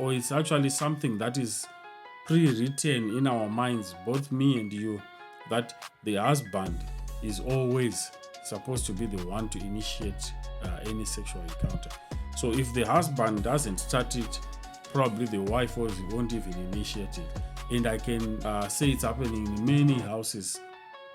or it's actually something that is pre-written in our minds, both me and you, that the husband is always supposed to be the one to initiate any sexual encounter. So if the husband doesn't start it, probably the wife won't even initiate it. And I can say it's happening in many houses.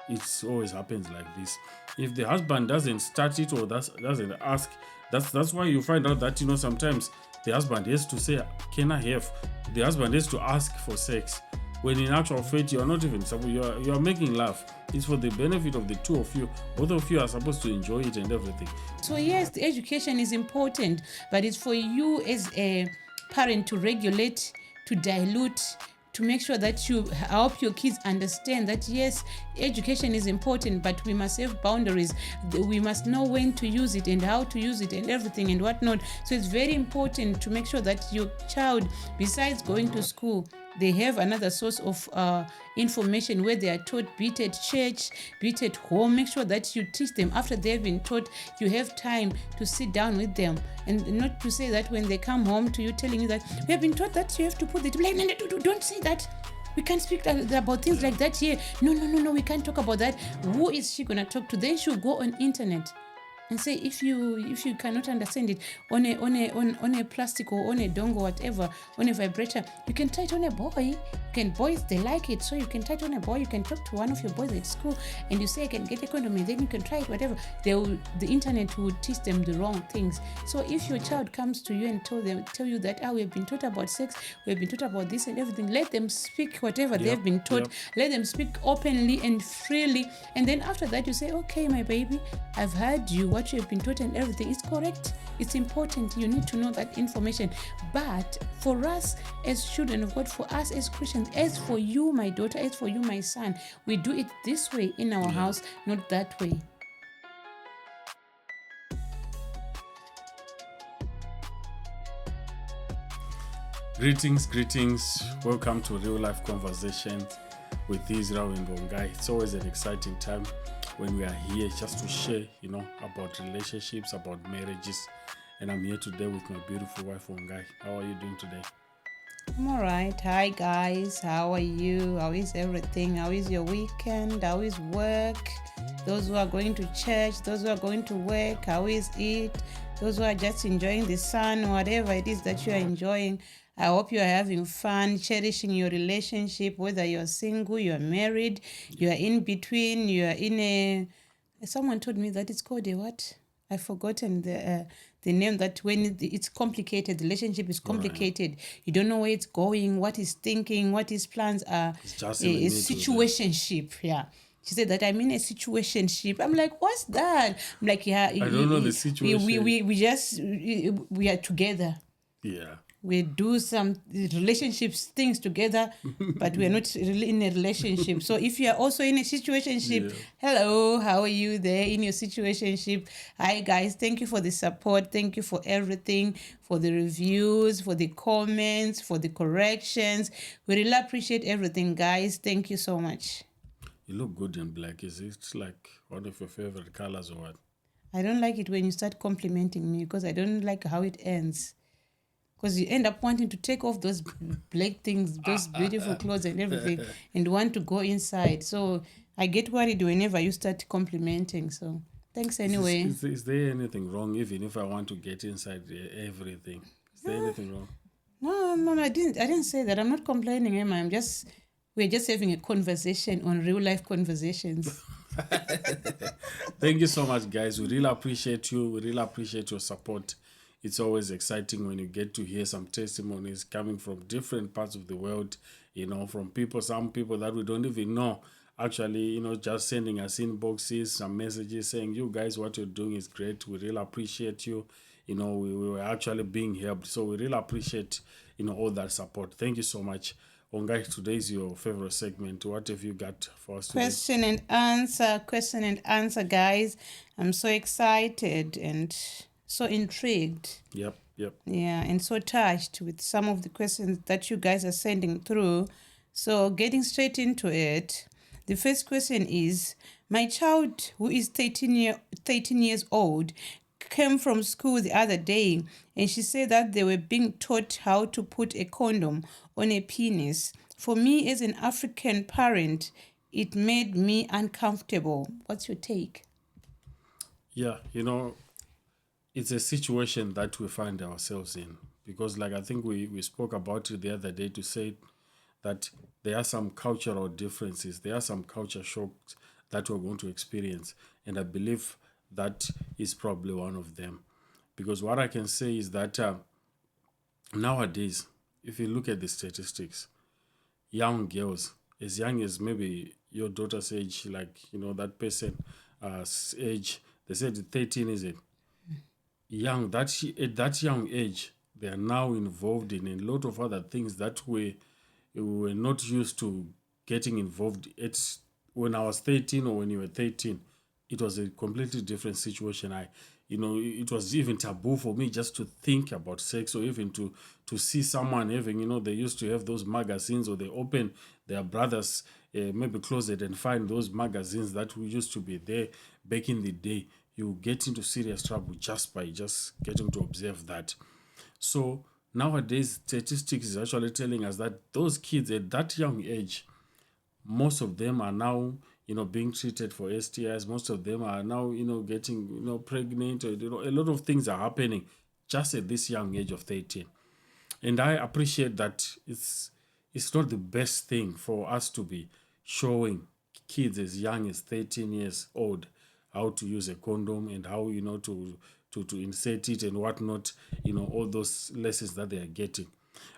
It always happens like this. If the husband doesn't start it or doesn't ask, that's why you find out that, sometimes the husband has to say, can I have? The husband has to ask for sex. When in actual fact, you are not even supposed, you are making love. It's for the benefit of the two of you. Both of you are supposed to enjoy it and everything. So yes, the education is important, but it's for you as a parent to regulate, to dilute, to make sure that you help your kids understand that yes, education is important, but we must have boundaries. We must know when to use it and how to use it and everything and whatnot. So it's very important to make sure that your child, besides going to school, they have another source of information where they are taught, be it at church, be it at home. Make sure that you teach them after they've been taught. You have time to sit down with them, and not to say that when they come home to you telling you that we have been taught that you have to put the like, no, don't say that. We can't speak about things like that here. No, we can't talk about that. Who is she gonna talk to? Then she'll go on internet and say, if you cannot understand it on a plastic or on a dongle, whatever, on a vibrator, you can try it on a boy. Boys, they like it, so you can try it on a boy. You can talk to one of your boys at school and you say, I can get a condom, and then you can try it, whatever. The internet will teach them the wrong things. So if your child comes to you and tell you that we have been taught about sex, we have been taught about this and everything, let them speak whatever they have been taught. Let them speak openly and freely, and then after that you say, okay, my baby, I've heard you, what you have been taught and everything is correct. It's important. You need to know that information. But for us as children of God, for us as Christians, as for you, my daughter, as for you, my son, we do it this way in our house, not that way. Greetings. Welcome to Real Life Conversations with Israel Vongai. It's always an exciting time when we are here just to share, about relationships, about marriages. And I'm here today with my beautiful wife, Vongai. How are you doing today? I'm all right. Hi, guys. How are you? How is everything? How is your weekend? How is work? Those who are going to church, those who are going to work, how is it? Those who are just enjoying the sun, whatever it is that you are enjoying, I hope you are having fun, cherishing your relationship, whether you're single, you're married, you're in between, you're in a... Someone told me that it's called a what? I've forgotten the name, that when it's complicated, the relationship is complicated. Right. You don't know where it's going, what he's thinking, what his plans are. It's just a situationship, yeah. She said that I'm in a situationship. I'm like, what's that? I'm like, yeah. I don't know the situation. We are together. Yeah. We do some relationships things together, but we are not really in a relationship. So if you are also in a situationship, hello, how are you there in your situationship? Hi guys, thank you for the support. Thank you for everything, for the reviews, for the comments, for the corrections. We really appreciate everything, guys. Thank you so much. You look good in black. Is it like one of your favorite colors or what? I don't like it when you start complimenting me because I don't like how it ends. Because you end up wanting to take off those black things, those beautiful clothes and everything, and want to go inside. So I get worried whenever you start complimenting. So thanks anyway. Is there anything wrong even if I want to get inside everything? Is there anything wrong? No, I didn't say that. I'm not complaining, Emma. We're just having a conversation on real life conversations. Thank you so much, guys. We really appreciate you. We really appreciate your support. It's always exciting when you get to hear some testimonies coming from different parts of the world, from some people that we don't even know. Actually, just sending us inboxes, some messages saying, you guys, what you're doing is great. We really appreciate you. We were actually being helped. So we really appreciate, all that support. Thank you so much. Vongai, today is your favorite segment. What have you got for us today? Question and answer, guys. I'm so excited and so intrigued. Yep. Yeah, and so touched with some of the questions that you guys are sending through. So getting straight into it, the first question is, my child who is 13 years old came from school the other day, and she said that they were being taught how to put a condom on a penis. For me, as an African parent, it made me uncomfortable. What's your take? Yeah, it's a situation that we find ourselves in because, like, I think we spoke about it the other day to say that there are some cultural differences, there are some culture shocks that we're going to experience, and I believe that is probably one of them. Because what I can say is that nowadays, if you look at the statistics, young girls as young as maybe your daughter's age, like that person age, they said 13, is it? Young, at that young age, they are now involved in a lot of other things that we were not used to getting involved. It's when I was 13 or when you were 13, it was a completely different situation. It was even taboo for me just to think about sex or even to see someone having, they used to have those magazines, or they open their brothers maybe closet and find those magazines that used to be there back in the day. You get into serious trouble just by just getting to observe that. So nowadays, statistics is actually telling us that those kids at that young age, most of them are now, being treated for STIs. Most of them are now, getting, pregnant. Or, a lot of things are happening just at this young age of 13. And I appreciate that it's not the best thing for us to be showing kids as young as 13 years old how to use a condom and how to insert it and whatnot, all those lessons that they are getting.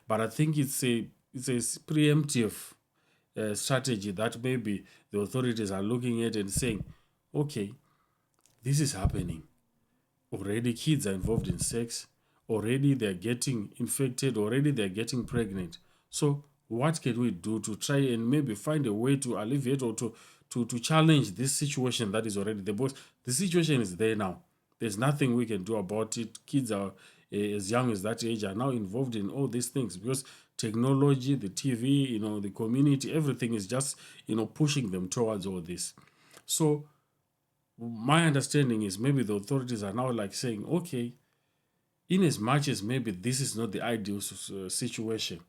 But I think it's a preemptive strategy that maybe the authorities are looking at and saying, okay, this is happening already. Kids are involved in sex, already they're getting infected, already they're getting pregnant. So what can we do to try and maybe find a way to alleviate or to challenge this situation that is already there? Because the situation is there now. There's nothing we can do about it. Kids are as young as that age are now involved in all these things because technology, the TV, the community, everything is just pushing them towards all this. So my understanding is maybe the authorities are now like saying, okay, in as much as maybe this is not the ideal situation,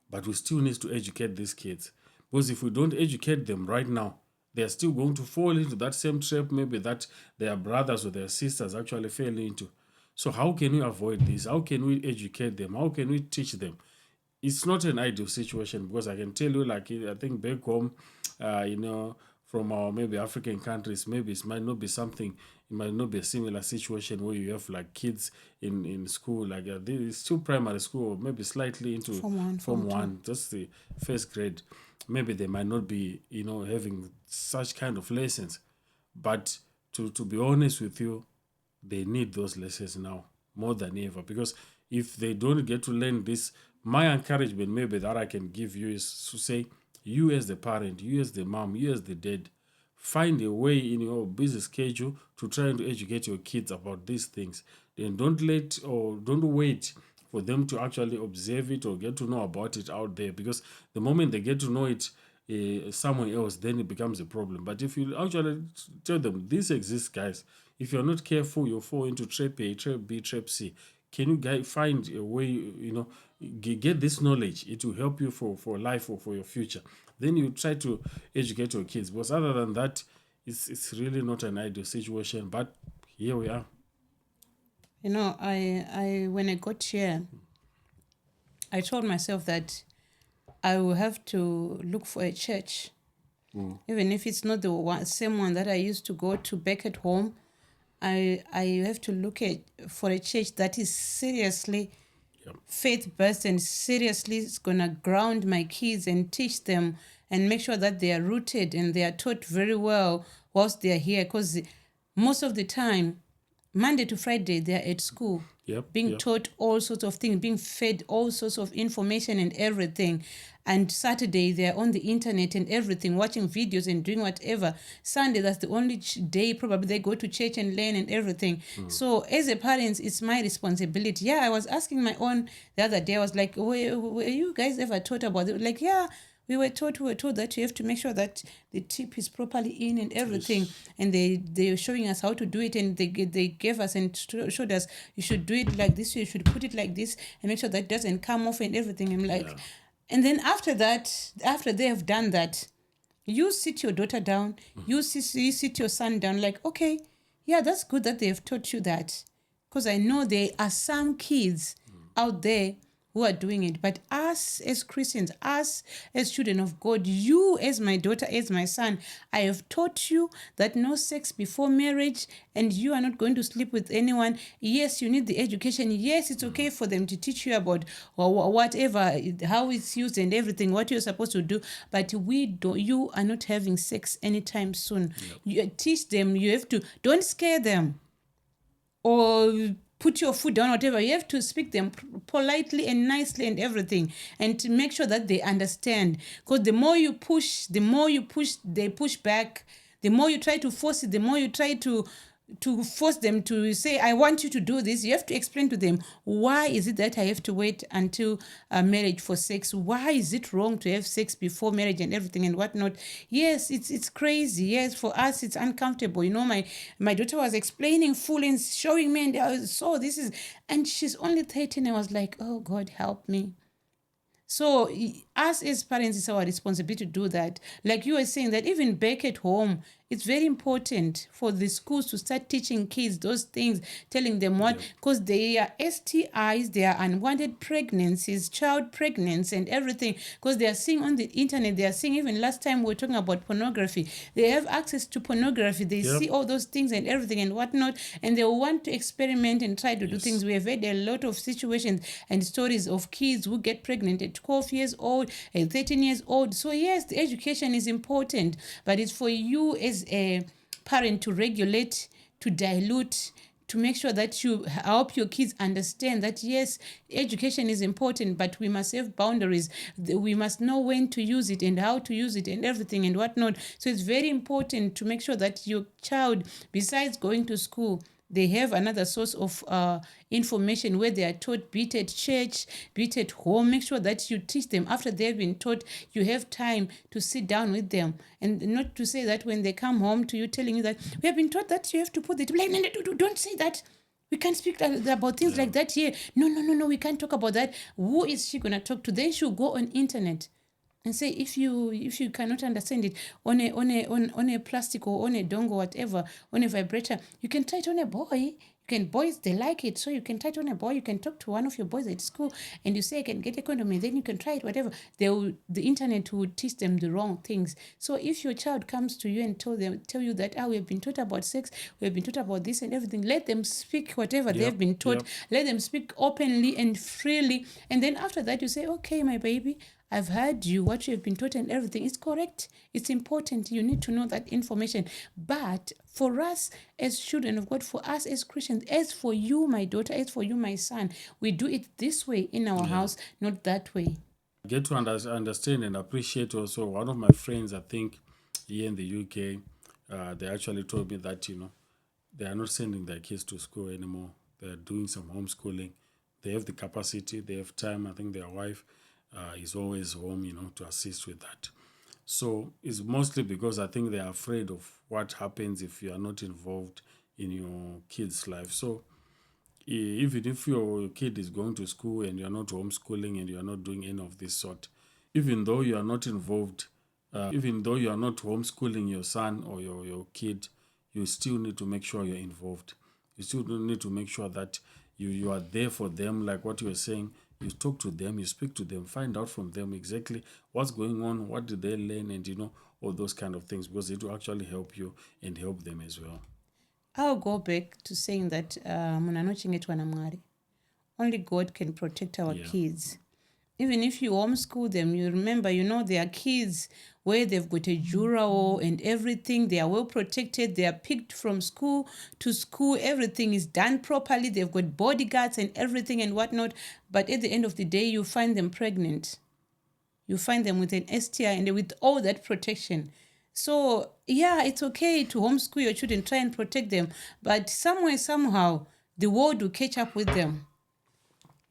but we still need to educate these kids. Because if we don't educate them right now, they're still going to fall into that same trap maybe that their brothers or their sisters actually fell into. So how can we avoid this? How can we educate them? How can we teach them? It's not an ideal situation because I can tell you, like, I think back home, from our maybe African countries, maybe it might not be something, it might not be a similar situation where you have like kids in school, like it's still primary school, or maybe slightly into Form one. just the first grade. Maybe they might not be, having such kind of lessons. But to be honest with you, they need those lessons now more than ever, because if they don't get to learn this, my encouragement maybe that I can give you is to say, you as the parent, you as the mom, you as the dad, find a way in your busy schedule to try and educate your kids about these things. Then don't wait for them to actually observe it or get to know about it out there, because the moment they get to know it somewhere else, then it becomes a problem. But if you actually tell them this exists, guys, if you're not careful, you'll fall into trap A, trap B, trap C. Can you guys find a way, get this knowledge? It will help you for life or for your future. Then you try to educate your kids. Because other than that, it's really not an ideal situation. But here we are. I when I got here, I told myself that I will have to look for a church, even if it's not the same one that I used to go to back at home. I have to look for a church that is seriously faith-based and seriously is gonna ground my kids and teach them and make sure that they are rooted and they are taught very well whilst they are here. Because most of the time, Monday to Friday, they are at school, being taught all sorts of things, being fed all sorts of information and everything. And Saturday, they're on the internet and everything, watching videos and doing whatever. Sunday, that's the only day probably they go to church and learn and everything. So as a parent, it's my responsibility. Yeah, I was asking my own the other day, I was like, were you guys ever taught about it? Like, yeah, We were told that you have to make sure that the tip is properly in and everything. And they were showing us how to do it, and they gave us and showed us you should do it like this, you should put it like this, and make sure that doesn't come off and everything. I'm like, and then after that, after they have done that, you sit your daughter down, you sit your son down, like, okay, yeah, that's good that they have taught you that. Because I know there are some kids out there who are doing it. But us as Christians, us as children of God, you as my daughter, as my son, I have taught you that no sex before marriage, and you are not going to sleep with anyone. Yes, you need the education. Yes, it's okay for them to teach you about whatever, how it's used and everything, what you're supposed to do. But you are not having sex anytime soon. You teach them. You have to, don't scare them or put your foot down, whatever. You have to speak them politely and nicely and everything, and to make sure that they understand. Because the more you push, they push back. The more you try to force it, the more you try to force them to say, I want you to do this. You have to explain to them, why is it that I have to wait until marriage for sex? Why is it wrong to have sex before marriage and everything and whatnot? Yes, it's crazy. Yes, for us it's uncomfortable. You know, my daughter was explaining full and showing me, and I saw this is, and she's only 13. I was like, oh God, help me. So us as parents, it's our responsibility to do that. Like you were saying, that even back at home, it's very important for the schools to start teaching kids those things, telling them what, because they are STIs, they are unwanted pregnancies, child pregnancy and everything, because they are seeing on the internet, they are seeing, even last time we were talking about pornography, they have access to pornography, they see all those things and everything and whatnot, and they want to experiment and try to do things. We have had a lot of situations and stories of kids who get pregnant at 12 years old, at 13 years old. So yes, the education is important, but it's for you as a parent to regulate, to dilute, to make sure that you help your kids understand that yes, education is important, but we must have boundaries. We must know when to use it and how to use it and everything and whatnot. So it's very important to make sure that your child, besides going to school, they have another source of information where they are taught, be it at church, be it at home. Make sure that you teach them. After they've been taught, you have time to sit down with them, and not to say that when they come home to you telling you that we have been taught that you have to put it, like, no, don't say that. We can't speak about things like that here. No, we can't talk about that. Who is she going to talk to? Then she'll go on internet and say, if you cannot understand it on a plastic or on a dongle, whatever, on a vibrator, you can try it on a boy. Boys, they like it, so you can try it on a boy. You can talk to one of your boys at school and you say, I can get a condom, and then you can try it, whatever. The internet will teach them the wrong things. So if your child comes to you and tell you that we have been taught about sex, we have been taught about this and everything, let them speak whatever they have been taught. Let them speak openly and freely, and then after that you say, okay, my baby, I've heard you, what you have been taught and everything is correct. It's important. You need to know that information. But for us as children of God, for us as Christians, as for you, my daughter, as for you, my son, we do it this way in our house, not that way. I get to understand and appreciate also one of my friends, I think, here in the UK, they actually told me that, they are not sending their kids to school anymore. They are doing some homeschooling. They have the capacity, they have time. I think their wife is always home, to assist with that. So it's mostly because I think they are afraid of what happens if you are not involved in your kid's life. So even if your kid is going to school and you are not homeschooling and you are not doing any of this sort, even though you are not involved, even though you are not homeschooling your son or your kid, you still need to make sure you're involved. You still need to make sure that you are there for them, like what you were saying. You talk to them, you speak to them, find out from them exactly what's going on, what did they learn, and all those kind of things, because it will actually help you and help them as well. I'll go back to saying that only God can protect our kids. Even if you homeschool them, you remember, they are kids where they've got a juror and everything. They are well protected. They are picked from school to school. Everything is done properly. They've got bodyguards and everything and whatnot. But at the end of the day, you find them pregnant. You find them with an STI and with all that protection. So, it's okay to homeschool your children, try and protect them. But somewhere, somehow, the world will catch up with them.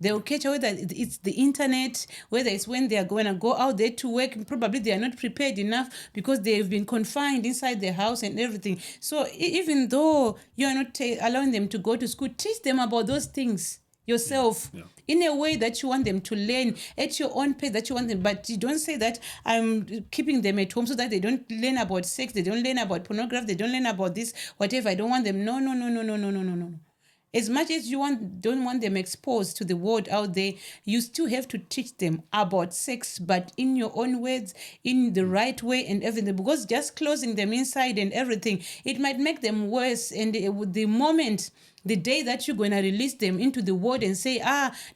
They'll catch whether it's the internet, whether it's when they are going to go out there to work. Probably they are not prepared enough because they've been confined inside the house and everything. So even though you are not allowing them to go to school, teach them about those things yourself. Yeah. In a way that you want them to learn at your own pace, that you want them, but you don't say that I'm keeping them at home so that they don't learn about sex, they don't learn about pornography, they don't learn about this, whatever. I don't want them. No, no, no, no, no, no, no, no, no. As much as you don't want them exposed to the world out there, you still have to teach them about sex, but in your own words, in the right way and everything. Because just closing them inside and everything, it might make them worse. And the moment, the day that you're going to release them into the world and say,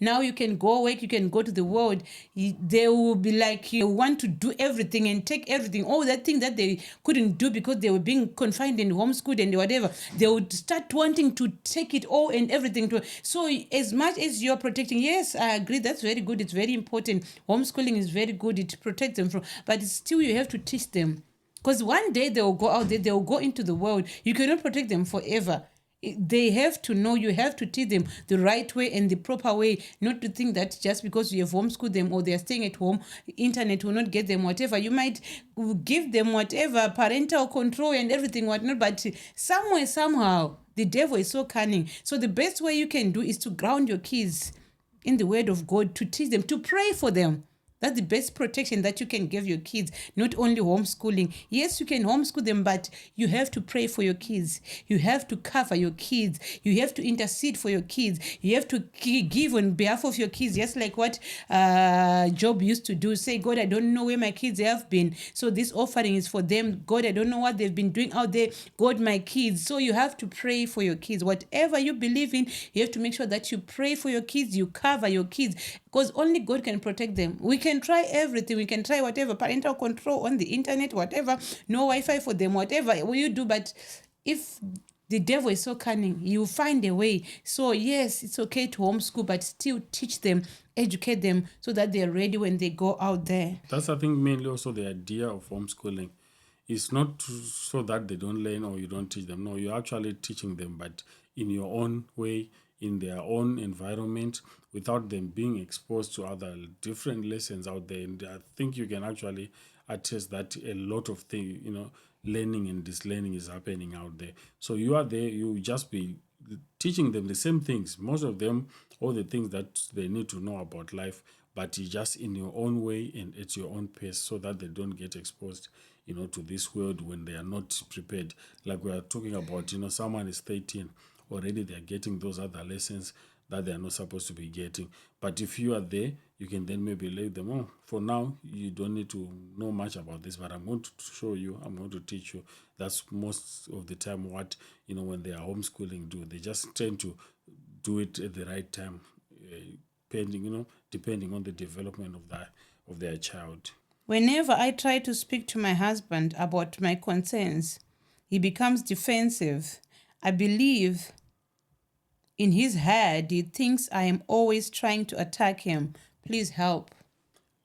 now you can go work, you can go to the world, they will be like, you want to do everything and take everything. All that thing that they couldn't do because they were being confined and homeschooled and whatever, they would start wanting to take it all and everything. So as much as you're protecting, yes, I agree, that's very good. It's very important. Homeschooling is very good. It protects them from, but still you have to teach them. Because one day they will go out there, they will go into the world. You cannot protect them forever. They have to know, you have to teach them the right way and the proper way, not to think that just because you have homeschooled them or they are staying at home, internet will not get them whatever. You might give them whatever, parental control and everything, whatnot, but somewhere, somehow, the devil is so cunning. So the best way you can do is to ground your kids in the word of God, to teach them, to pray for them. That's the best protection that you can give your kids, not only homeschooling. Yes, you can homeschool them, but you have to pray for your kids. You have to cover your kids. You have to intercede for your kids. You have to give on behalf of your kids, just like what Job used to do. Say, God, I don't know where my kids have been, so this offering is for them. God, I don't know what they've been doing out there. God, my kids. So you have to pray for your kids. Whatever you believe in, you have to make sure that you pray for your kids, you cover your kids, because only God can protect them. We can try everything. We can try whatever, parental control on the internet, whatever, no Wi-Fi for them, whatever will you do. But if the devil is so cunning, you find a way. So yes, it's okay to homeschool, but still teach them, educate them so that they're ready when they go out there. That's, I think, mainly also the idea of homeschooling. It's not so that they don't learn or you don't teach them. No, you're actually teaching them, but in your own way, in their own environment, without them being exposed to other different lessons out there. And I think you can actually attest that a lot of things, learning and dislearning is happening out there. So you are there, you just be teaching them the same things, most of them, all the things that they need to know about life, but you just in your own way and at your own pace, so that they don't get exposed to this world when they are not prepared. Like we are talking about, someone is 13, already they are getting those other lessons that they are not supposed to be getting. But if you are there, you can then maybe let them, for now, you don't need to know much about this, but I'm going to show you, I'm going to teach you. That's most of the time what, when they are homeschooling do. They just tend to do it at the right time, depending on the development of their child. Whenever I try to speak to my husband about my concerns, he becomes defensive. I believe in his head, he thinks I am always trying to attack him. Please help.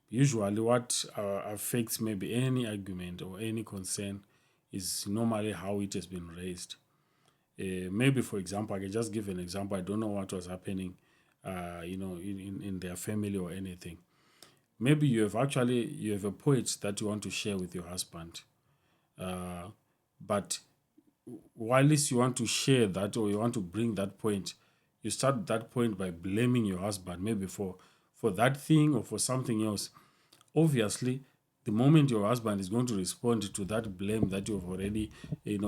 Usually, what affects maybe any argument or any concern is normally how it has been raised. Maybe, for example, I can just give an example. I don't know what was happening, in their family or anything. Maybe you have a point that you want to share with your husband, but whilst you want to share that or you want to bring that point, you start that point by blaming your husband, maybe for that thing or for something else. Obviously, the moment your husband is going to respond to that blame that you've already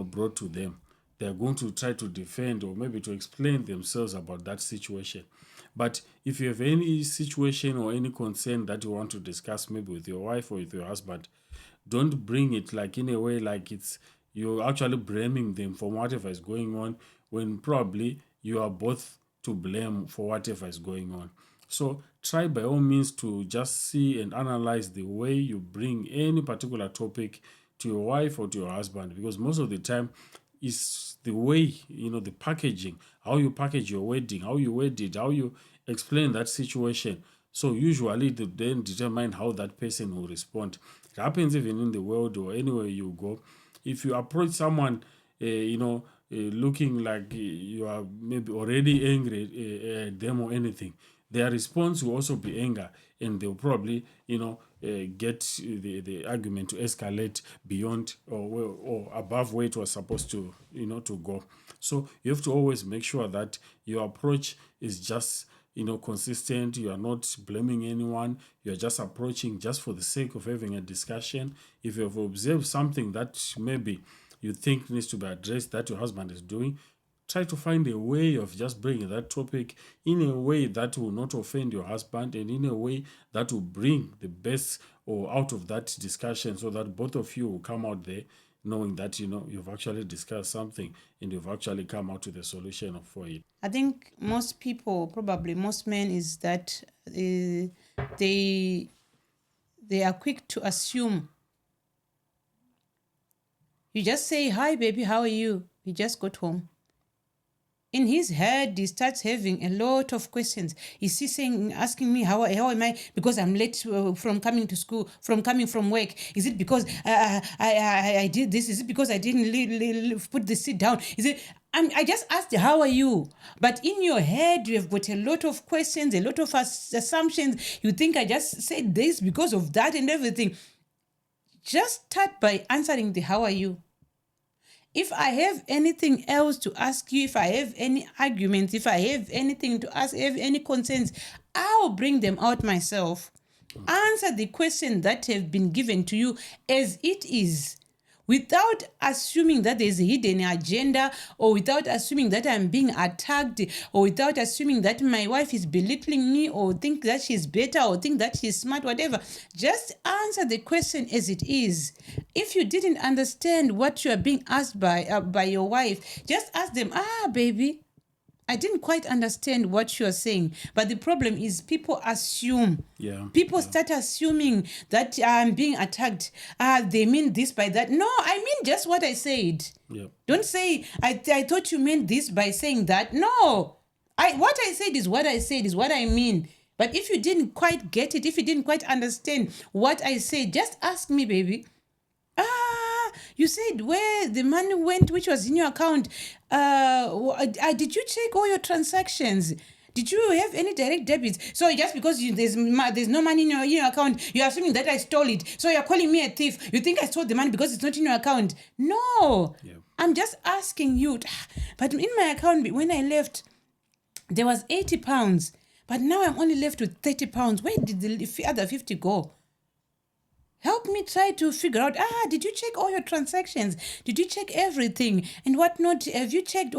brought to them, they are going to try to defend or maybe to explain themselves about that situation. But if you have any situation or any concern that you want to discuss, maybe with your wife or with your husband, don't bring it like in a way like it's you're actually blaming them for whatever is going on, when probably you are both to blame for whatever is going on. So try by all means to just see and analyze the way you bring any particular topic to your wife or to your husband, because most of the time is the way, the packaging, how you package your wedding, how you word it, how you explain that situation. So usually they then determine how that person will respond. It happens even in the world or anywhere you go. If you approach someone, looking like you are maybe already angry at them or anything, their response will also be anger, and they'll probably, get the argument to escalate beyond or above where it was supposed to, to go. So you have to always make sure that your approach is just, consistent. You are not blaming anyone. You are just approaching just for the sake of having a discussion. If you have observed something that maybe you think needs to be addressed that your husband is doing, try to find a way of just bringing that topic in a way that will not offend your husband, and in a way that will bring the best or out of that discussion, so that both of you will come out there knowing that you've actually discussed something and you've actually come out with a solution for it. I think most people, probably most men, is that they are quick to assume. You just say, "Hi, baby, how are you?" He just got home. In his head, he starts having a lot of questions. Is he asking me how am I because I'm late from coming to school, from coming from work? Is it because I did this? Is it because I didn't put the seat down? Is it? I just asked, how are you? But in your head, you have got a lot of questions, a lot of assumptions. You think I just said this because of that and everything. Just start by answering the how are you. If I have anything else to ask you, if I have any arguments, if I have anything to ask, have any concerns, I'll bring them out myself. Answer the questions that have been given to you as it is, without assuming that there's a hidden agenda, or without assuming that I'm being attacked, or without assuming that my wife is belittling me, or think that she's better, or think that she's smart, whatever. Just answer the question as it is. If you didn't understand what you are being asked by your wife, just ask them, baby, I didn't quite understand what you're saying. But the problem is people assume. Yeah. People start assuming that I'm being attacked. They mean this by that. No, I mean just what I said. Yeah. Don't say, I thought you meant this by saying that. No. What I said is what I said, is what I mean. But if you didn't quite get it, if you didn't quite understand what I said, just ask me, baby. You said where the money went, which was in your account. Did you check all your transactions? Did you have any direct debits? So just because there's no money in your account, you're assuming that I stole it. So you're calling me a thief. You think I stole the money because it's not in your account? No. Yeah. I'm just asking you. But in my account, when I left, there was 80 pounds. But now I'm only left with 30 pounds. Where did the other 50 go? Help me try to figure out, did you check all your transactions? Did you check everything and whatnot? Have you checked?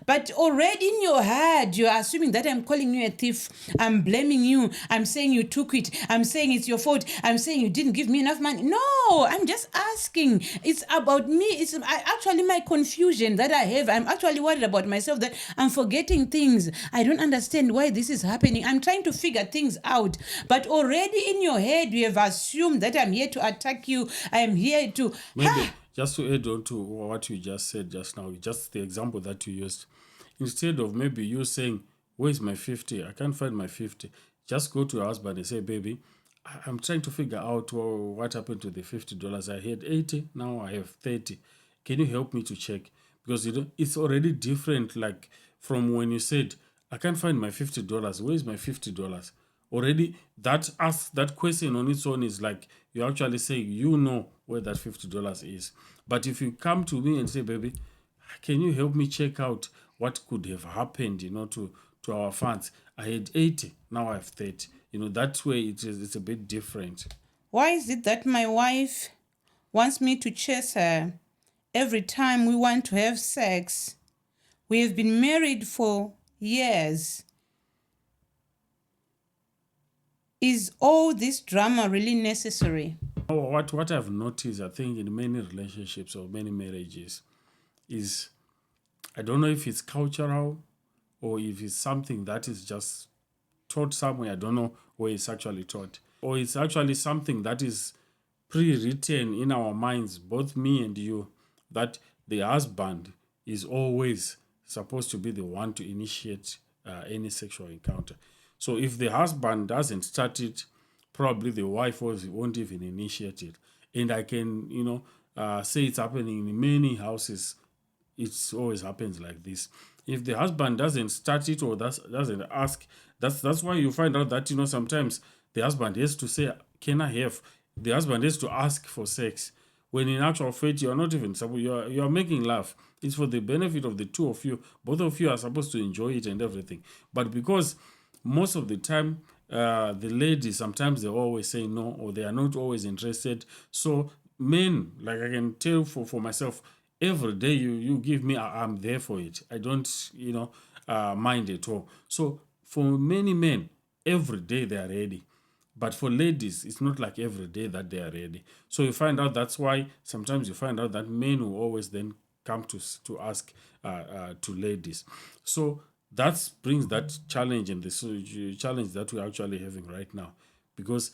But already in your head, you're assuming that I'm calling you a thief. I'm blaming you. I'm saying you took it. I'm saying it's your fault. I'm saying you didn't give me enough money. No, I'm just asking. It's about me. It's actually my confusion that I have. I'm actually worried about myself, that I'm forgetting things. I don't understand why this is happening. I'm trying to figure things out. But already in your head, you have assumed that I'm here to attack you. I am here to maybe just to add on to what you just said just now, just the example that you used, instead of maybe you saying, where's my 50? I can't find my 50. Just go to your husband and say, baby, I'm trying to figure out what happened to the $50. I had 80, now I have 30. Can you help me to check? Because it's already different, like from when you said, I can't find my $50. Where's my $50? Already that question on its own is like you're actually saying you know where that $50 is. But if you come to me and say, baby, can you help me check out what could have happened, to our funds? I had 80, now I have 30. That way it's a bit different. Why is it that my wife wants me to chase her every time we want to have sex? We have been married for years. Is all this drama really necessary? What I've noticed, I think, in many relationships or many marriages is, I don't know if it's cultural or if it's something that is just taught somewhere. I don't know where it's actually taught. Or it's actually something that is pre-written in our minds, both me and you, that the husband is always supposed to be the one to initiate any sexual encounter. So if the husband doesn't start it, probably the wife won't even initiate it. And I can, say it's happening in many houses. It always happens like this. If the husband doesn't start it or doesn't ask, that's why you find out that sometimes the husband has to say, "Can I have?" The husband has to ask for sex. When in actual fact you are not even supposed. You are making love. It's for the benefit of the two of you. Both of you are supposed to enjoy it and everything. But because most of the time the ladies sometimes they always say no or they are not always interested. So men, like I can tell for myself, every day you give me, I'm there for it. I don't mind at all. So for many men, every day they are ready. But for ladies, it's not like every day that they are ready. So you find out that's why sometimes you find out that men will always then come to ask to ladies. So that brings that challenge and the challenge that we're actually having right now, because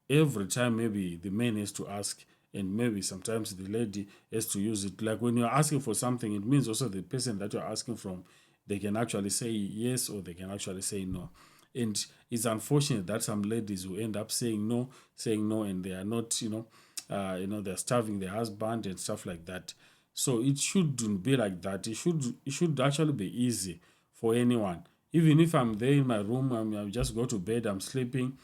every time maybe the man has to ask and maybe sometimes the lady has to use it. Like when you're asking for something, it means also the person that you're asking from, they can actually say yes or they can actually say no. And it's unfortunate that some ladies will end up saying no, and they are not, they're starving their husband and stuff like that. So it shouldn't be like that. It should actually be easy for anyone. Even if I'm there in my room, I just go to bed, I'm sleeping,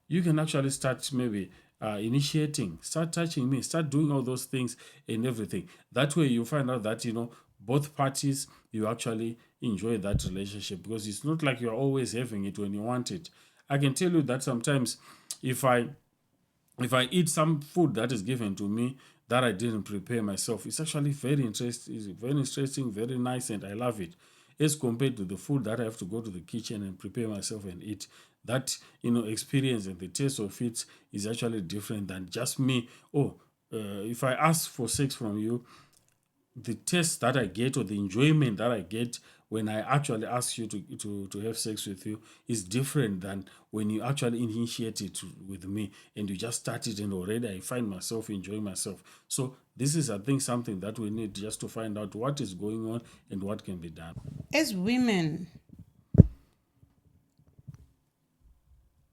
you can actually start maybe initiating, start touching me, start doing all those things and everything. That way you find out that, both parties, you actually enjoy that relationship, because it's not like you're always having it when you want it. I can tell you that sometimes if I eat some food that is given to me that I didn't prepare myself, it's actually very interesting, very nice, and I love it. As compared to the food that I have to go to the kitchen and prepare myself and eat. That experience and the taste of it is actually different than just me. If I ask for sex from you, the taste that I get or the enjoyment that I get when I actually ask you to have sex with you is different than when you actually initiate it with me and you just start it and already I find myself enjoying myself. So this is, I think, something that we need just to find out what is going on and what can be done. As women,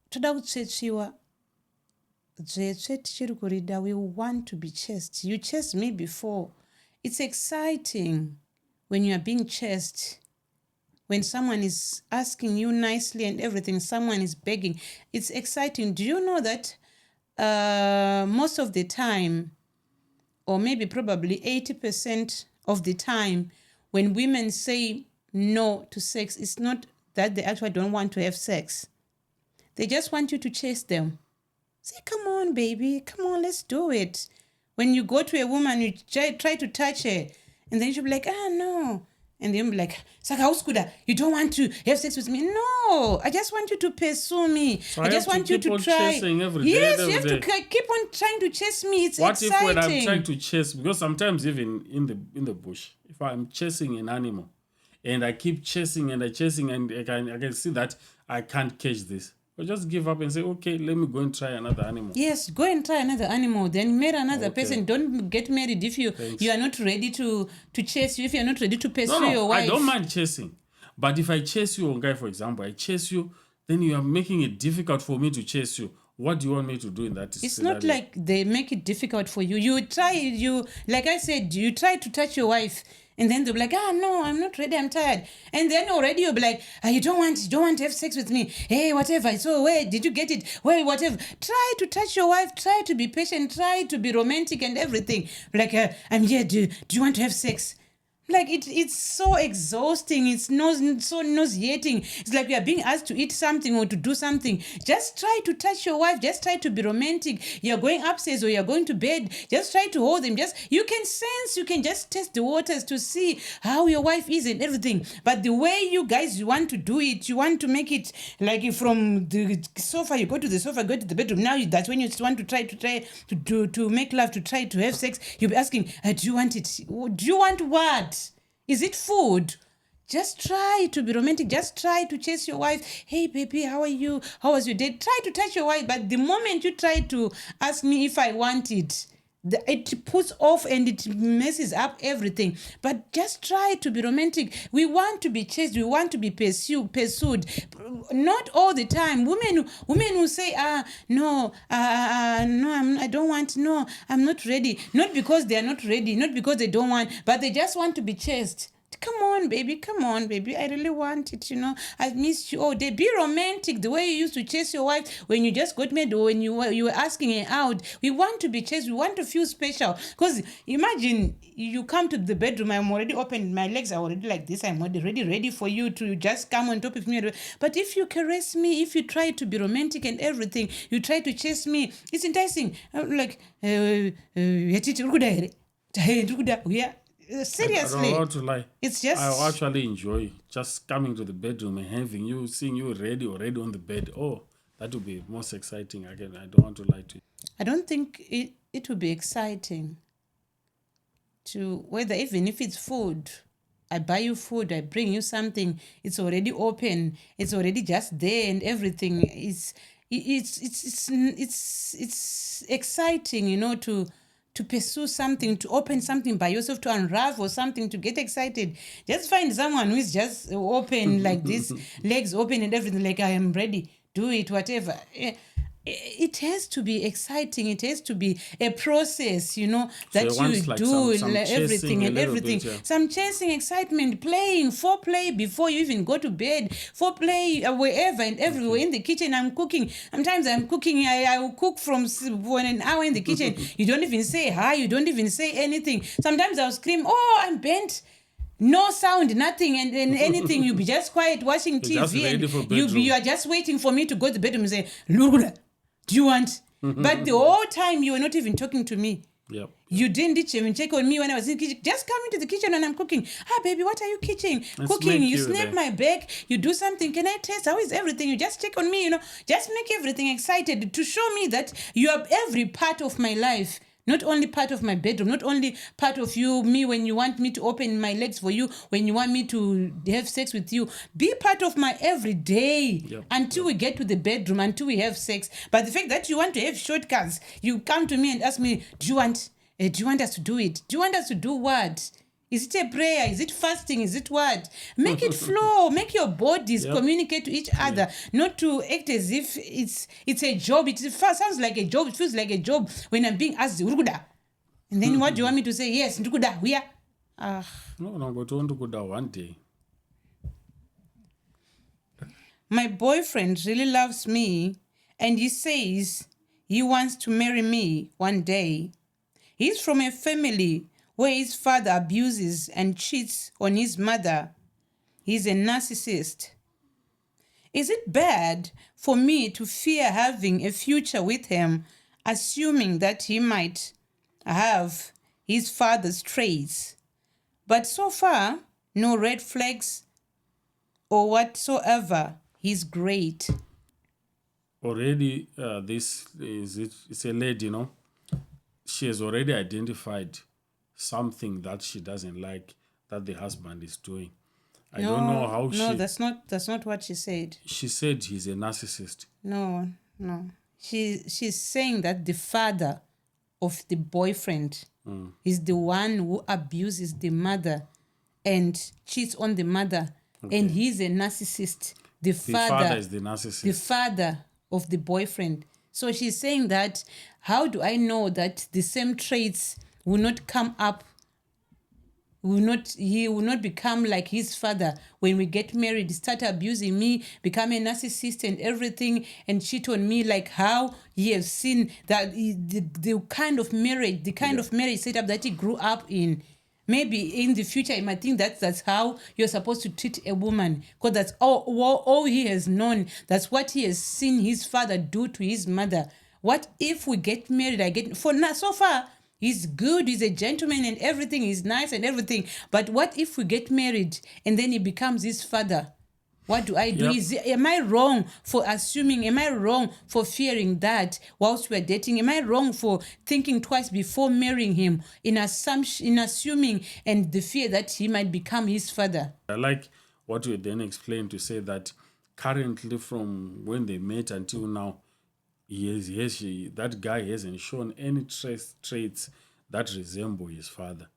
toda kutsetsiwa dzetsve tichiri kurida, we want to be chased. You chased me before. It's exciting when you are being chased, when someone is asking you nicely and everything, someone is begging. It's exciting. Do you know that most of the time, or maybe probably 80% of the time, when women say no to sex, it's not that they actually don't want to have sex. They just want you to chase them. Say, come on, baby, come on, let's do it. When you go to a woman, you try to touch her, and then she'll be like, no. And then you'll be like, Saka Uskuda, you don't want to have sex with me? No, I just want you to pursue me. So I just want you to try. Yes, you have to keep on trying to chase me. It's exciting. What if when I'm trying to chase, because sometimes even in the bush, if I'm chasing an animal and I keep chasing and I can see that I can't catch this, I'll just give up and say, okay, let me go and try another animal. Yes, go and try another animal. Then marry another person. Don't get married if you are not ready to chase you, if you're not ready to pursue your wife. I don't mind chasing. But if I chase you, Vongai, for example, I chase you, then you are making it difficult for me to chase you. What do you want me to do in that scenario? It's not like they make it difficult for you. Like I said, you try to touch your wife. And then they'll be like, no, I'm not ready, I'm tired. And then already you'll be like, you don't want to have sex with me. Hey, whatever. So where did you get it? Well, whatever. Try to touch your wife. Try to be patient. Try to be romantic and everything. Like, I'm here. Do you want to have sex? Like, it's so exhausting. It's so nauseating. It's like we are being asked to eat something or to do something. Just try to touch your wife. Just try to be romantic. You're going upstairs or you're going to bed. Just try to hold them. You can just test the waters to see how your wife is and everything. But the way you guys want to do it, you want to make it like from the sofa, you go to the sofa, go to the bedroom. Now that's when you want to try to make love, to try to have sex. You'll be asking, do you want it? Do you want what? Is it food? Just try to be romantic. Just try to chase your wife. Hey, baby, how are you? How was your day? Try to touch your wife. But the moment you try to ask me if I want it, it puts off and it messes up everything. But just try to be romantic. We want to be chased. We want to be pursued. Not all the time. Women who say, no, I don't want. No, I'm not ready. Not because they are not ready. Not because they don't want. But they just want to be chased. Come on, baby. I really want it, I've missed you. Oh, they be romantic the way you used to chase your wife when you just got married or when you were asking her out. We want to be chased. We want to feel special. Because imagine you come to the bedroom, I'm already open, my legs are already like this. I'm already ready for you to just come on top of me. But if you caress me, if you try to be romantic and everything, you try to chase me, it's enticing. I'm like, yeah. I don't know Seriously, how to lie. it's just I actually enjoy just coming to the bedroom and having you, seeing you ready already on the bed. Oh, that would be most exciting. Again, I don't want to lie to you. I don't think it would be exciting to whether even if it's food. I buy you food, I bring you something, it's already open, it's already just there and everything. It's exciting, to pursue something, to open something by yourself, to unravel something, to get excited. Just find someone who is just open like this, legs open and everything, like I am ready, do it, whatever. It has to be exciting. It has to be a process, that So you like do some everything chasing a and little everything. bit, yeah. Some chasing, excitement, playing, foreplay before you even go to bed, foreplay wherever and everywhere. In the kitchen, I'm cooking. Sometimes I'm cooking. I will cook for an hour in the kitchen. You don't even say hi. You don't even say anything. Sometimes I'll scream, "Oh, I'm bent." No sound, nothing, and anything. You be just quiet watching You're just TV, ready and for you bedroom. are just waiting for me to go to the bedroom and say, "Look, do you want?" But the whole time you were not even talking to me. Yep. You didn't even check on me when I was in the kitchen. Just come into the kitchen when I'm cooking. Ah, baby, what are you cooking? Let's Cooking. make You you snap there. my back. You do something. Can I taste? How is everything? You just check on me, Just make everything excited to show me that you are every part of my life. Not only part of my bedroom, not only part of me when you want me to open my legs for you, when you want me to have sex with you. Be part of my everyday until we get to the bedroom, until we have sex. But the fact that you want to have shortcuts, you come to me and ask me, do you want us to do it? Do you want us to do what? Is it a prayer? Is it fasting? Is it what? Make it flow. Make your bodies communicate to each other, not to act as if it's a job. It sounds like a job. It feels like a job when I'm being asked, "Urukuda." And then what do you want me to say? Yes, Ndukuda, we are. No, but I want to go down one day. My boyfriend really loves me, and he says he wants to marry me one day. He's from a family where his father abuses and cheats on his mother. He's a narcissist. Is it bad for me to fear having a future with him, assuming that he might have his father's traits? But so far, no red flags or whatsoever. He's great. Already, it's a lady, she has already identified something that she doesn't like that the husband is doing. I don't know how No, that's not what she said. She said he's a narcissist. No. She's saying that the father of the boyfriend is the one who abuses the mother and cheats on the mother, and he's a narcissist. The father is the narcissist. The father of the boyfriend. So she's saying that, how do I know that the same traits will not come up? He will not become like his father when we get married, start abusing me, become a narcissist and everything, and cheat on me, like how he has seen that the kind of marriage, setup that he grew up in. Maybe in the future, he might think that's how you're supposed to treat a woman, because that's all he has known. That's what he has seen his father do to his mother. What if we get married? So far, he's good, he's a gentleman and everything, he's nice and everything. But what if we get married and then he becomes his father? What do I do? Am I wrong for assuming? Am I wrong for fearing that whilst we're dating? Am I wrong for thinking twice before marrying him in assuming and the fear that he might become his father? I like what you then explained to say that currently from when they met until now, that guy hasn't shown any traits that resemble his father.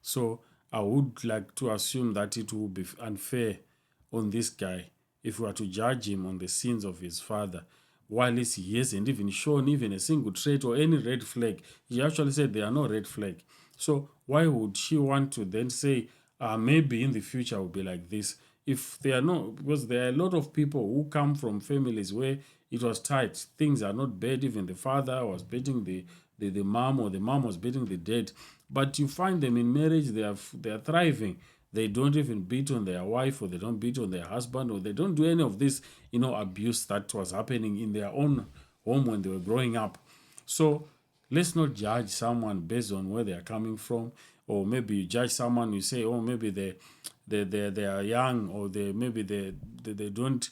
So I would like to assume that it will be unfair on this guy if we are to judge him on the sins of his father, while he hasn't even shown even a single trait or any red flag. He actually said there are no red flag. So why would she want to then say, maybe in the future will be like this. If they are not, because there are a lot of people who come from families where it was tight, things are not bad, even the father was beating the mom, or the mom was beating the dad, but you find them in marriage, they are thriving. They don't even beat on their wife, or they don't beat on their husband, or they don't do any of this, abuse that was happening in their own home when they were growing up. So let's not judge someone based on where they are coming from, or maybe you judge someone, you say, oh, maybe they are young, or they don't,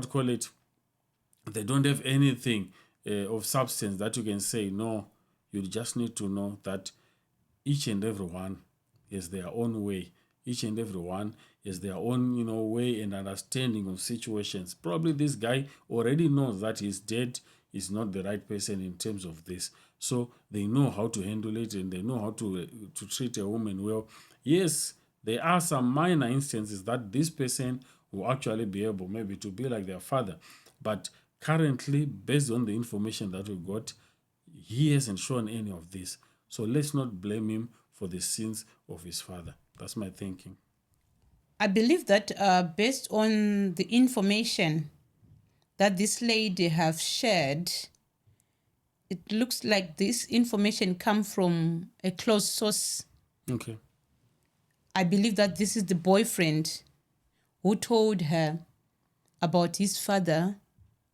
call it, they don't have anything of substance that you can say. No, you just need to know that each and every one has their own way. Each and every one has their own, way and understanding of situations. Probably this guy already knows that his dad is not the right person in terms of this. So they know how to handle it, and they know how to treat a woman well. Yes, there are some minor instances that this person will actually be able maybe to be like their father. But currently, based on the information that we got, he hasn't shown any of this. So let's not blame him for the sins of his father. That's my thinking. I believe that based on the information that this lady have shared, it looks like this information come from a close source. Okay. I believe that this is the boyfriend who told her about his father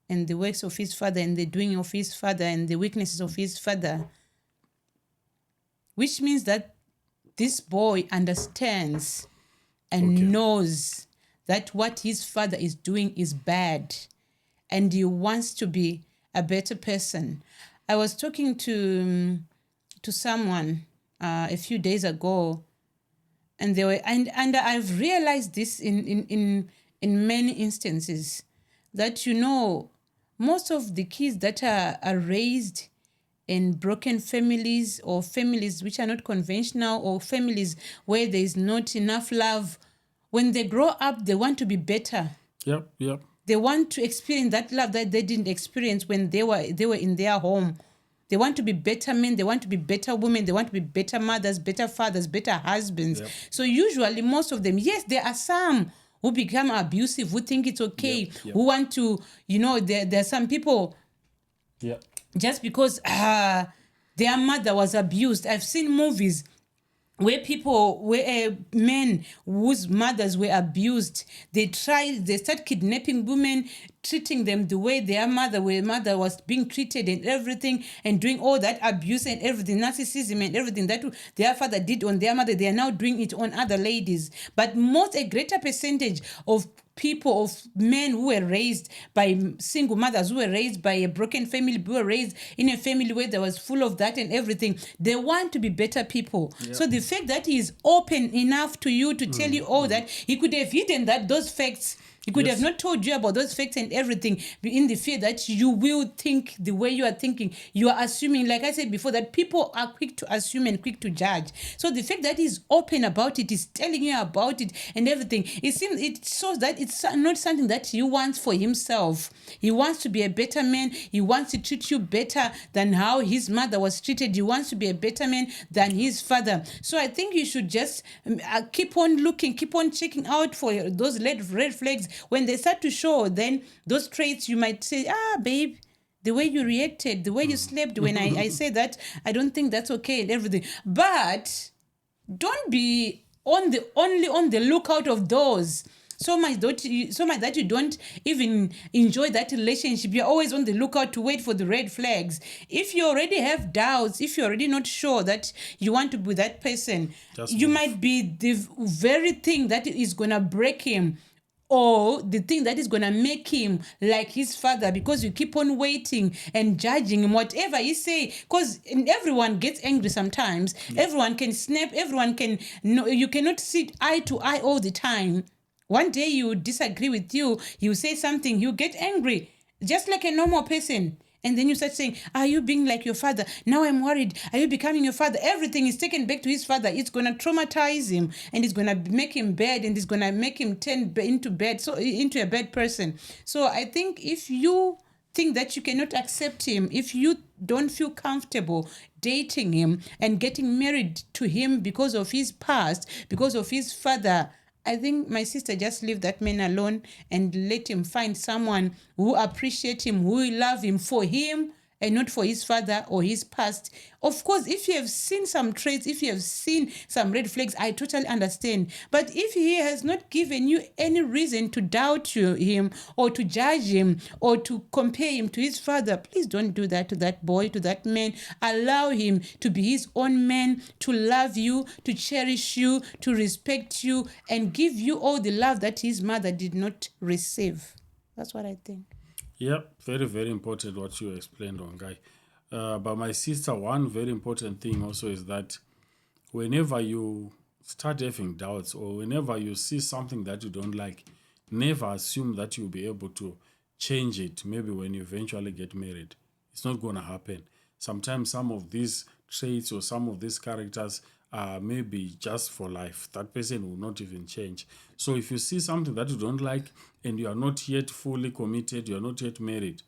and the works of his father and the doing of his father and the weaknesses of his father, which means that this boy understands and knows that what his father is doing is bad, and he wants to be a better person. I was talking to someone a few days ago, and they were and I've realized this in many instances, that most of the kids that are raised in broken families, or families which are not conventional, or families where there is not enough love, when they grow up, they want to be better. Yep. They want to experience that love that they didn't experience when they were in their home. They want to be better men. They want to be better women. They want to be better mothers, better fathers, better husbands. Yep. So usually, most of them, yes, there are some who become abusive, who think it's okay, Yep. who want to, there are some people, just because their mother was abused. I've seen movies where men whose mothers were abused, they start kidnapping women, treating them the way their mother was being treated, and everything, and doing all that abuse and everything, narcissism and everything that their father did on their mother, they are now doing it on other ladies. But a greater percentage of people, of men who were raised by single mothers, who were raised by a broken family, who were raised in a family where there was full of that and everything, they want to be better people. So the fact that he is open enough to you to tell you all that, he could have hidden those facts. He could have not told you about those facts and everything, in the fear that you will think the way you are thinking. You are assuming, like I said before, that people are quick to assume and quick to judge. So the fact that he's open about it, he's telling you about it and everything, it shows that it's not something that he wants for himself. He wants to be a better man. He wants to treat you better than how his mother was treated. He wants to be a better man than his father. So I think you should just keep on looking, keep on checking out for those red flags. When they start to show, then those traits, you might say, babe, the way you reacted, the way you slept when I say that, I don't think that's okay and everything. But don't be only on the lookout of those. So much that you don't even enjoy that relationship. You're always on the lookout to wait for the red flags. If you already have doubts, if you're already not sure that you want to be with that person, you might be the very thing that is going to break him, or the thing that is going to make him like his father, because you keep on waiting and judging him, whatever he say, because everyone gets angry sometimes. Everyone can snap, everyone can, no, you cannot sit eye to eye all the time. One day you disagree with you say something, you get angry, just like a normal person. And then you start saying, are you being like your father? Now I'm worried. Are you becoming your father? Everything is taken back to his father. It's going to traumatize him, and it's going to make him bad, and it's going to make him turn into a bad person. So I think if you think that you cannot accept him, if you don't feel comfortable dating him and getting married to him because of his past, because of his father, I think, my sister, just leave that man alone and let him find someone who appreciate him, who will love him for him and not for his father or his past. Of course, if you have seen some traits, if you have seen some red flags, I totally understand. But if he has not given you any reason to doubt him or to judge him or to compare him to his father, please don't do that to that boy, to that man. Allow him to be his own man, to love you, to cherish you, to respect you, and give you all the love that his mother did not receive. That's what I think. Yep, very, very important what you explained, Vongai. But my sister, one very important thing also is that whenever you start having doubts or whenever you see something that you don't like, never assume that you'll be able to change it maybe when you eventually get married. It's not going to happen. Sometimes some of these traits or some of these characters are maybe just for life. That person will not even change. So if you see something that you don't like and you are not yet fully committed, you are not yet married,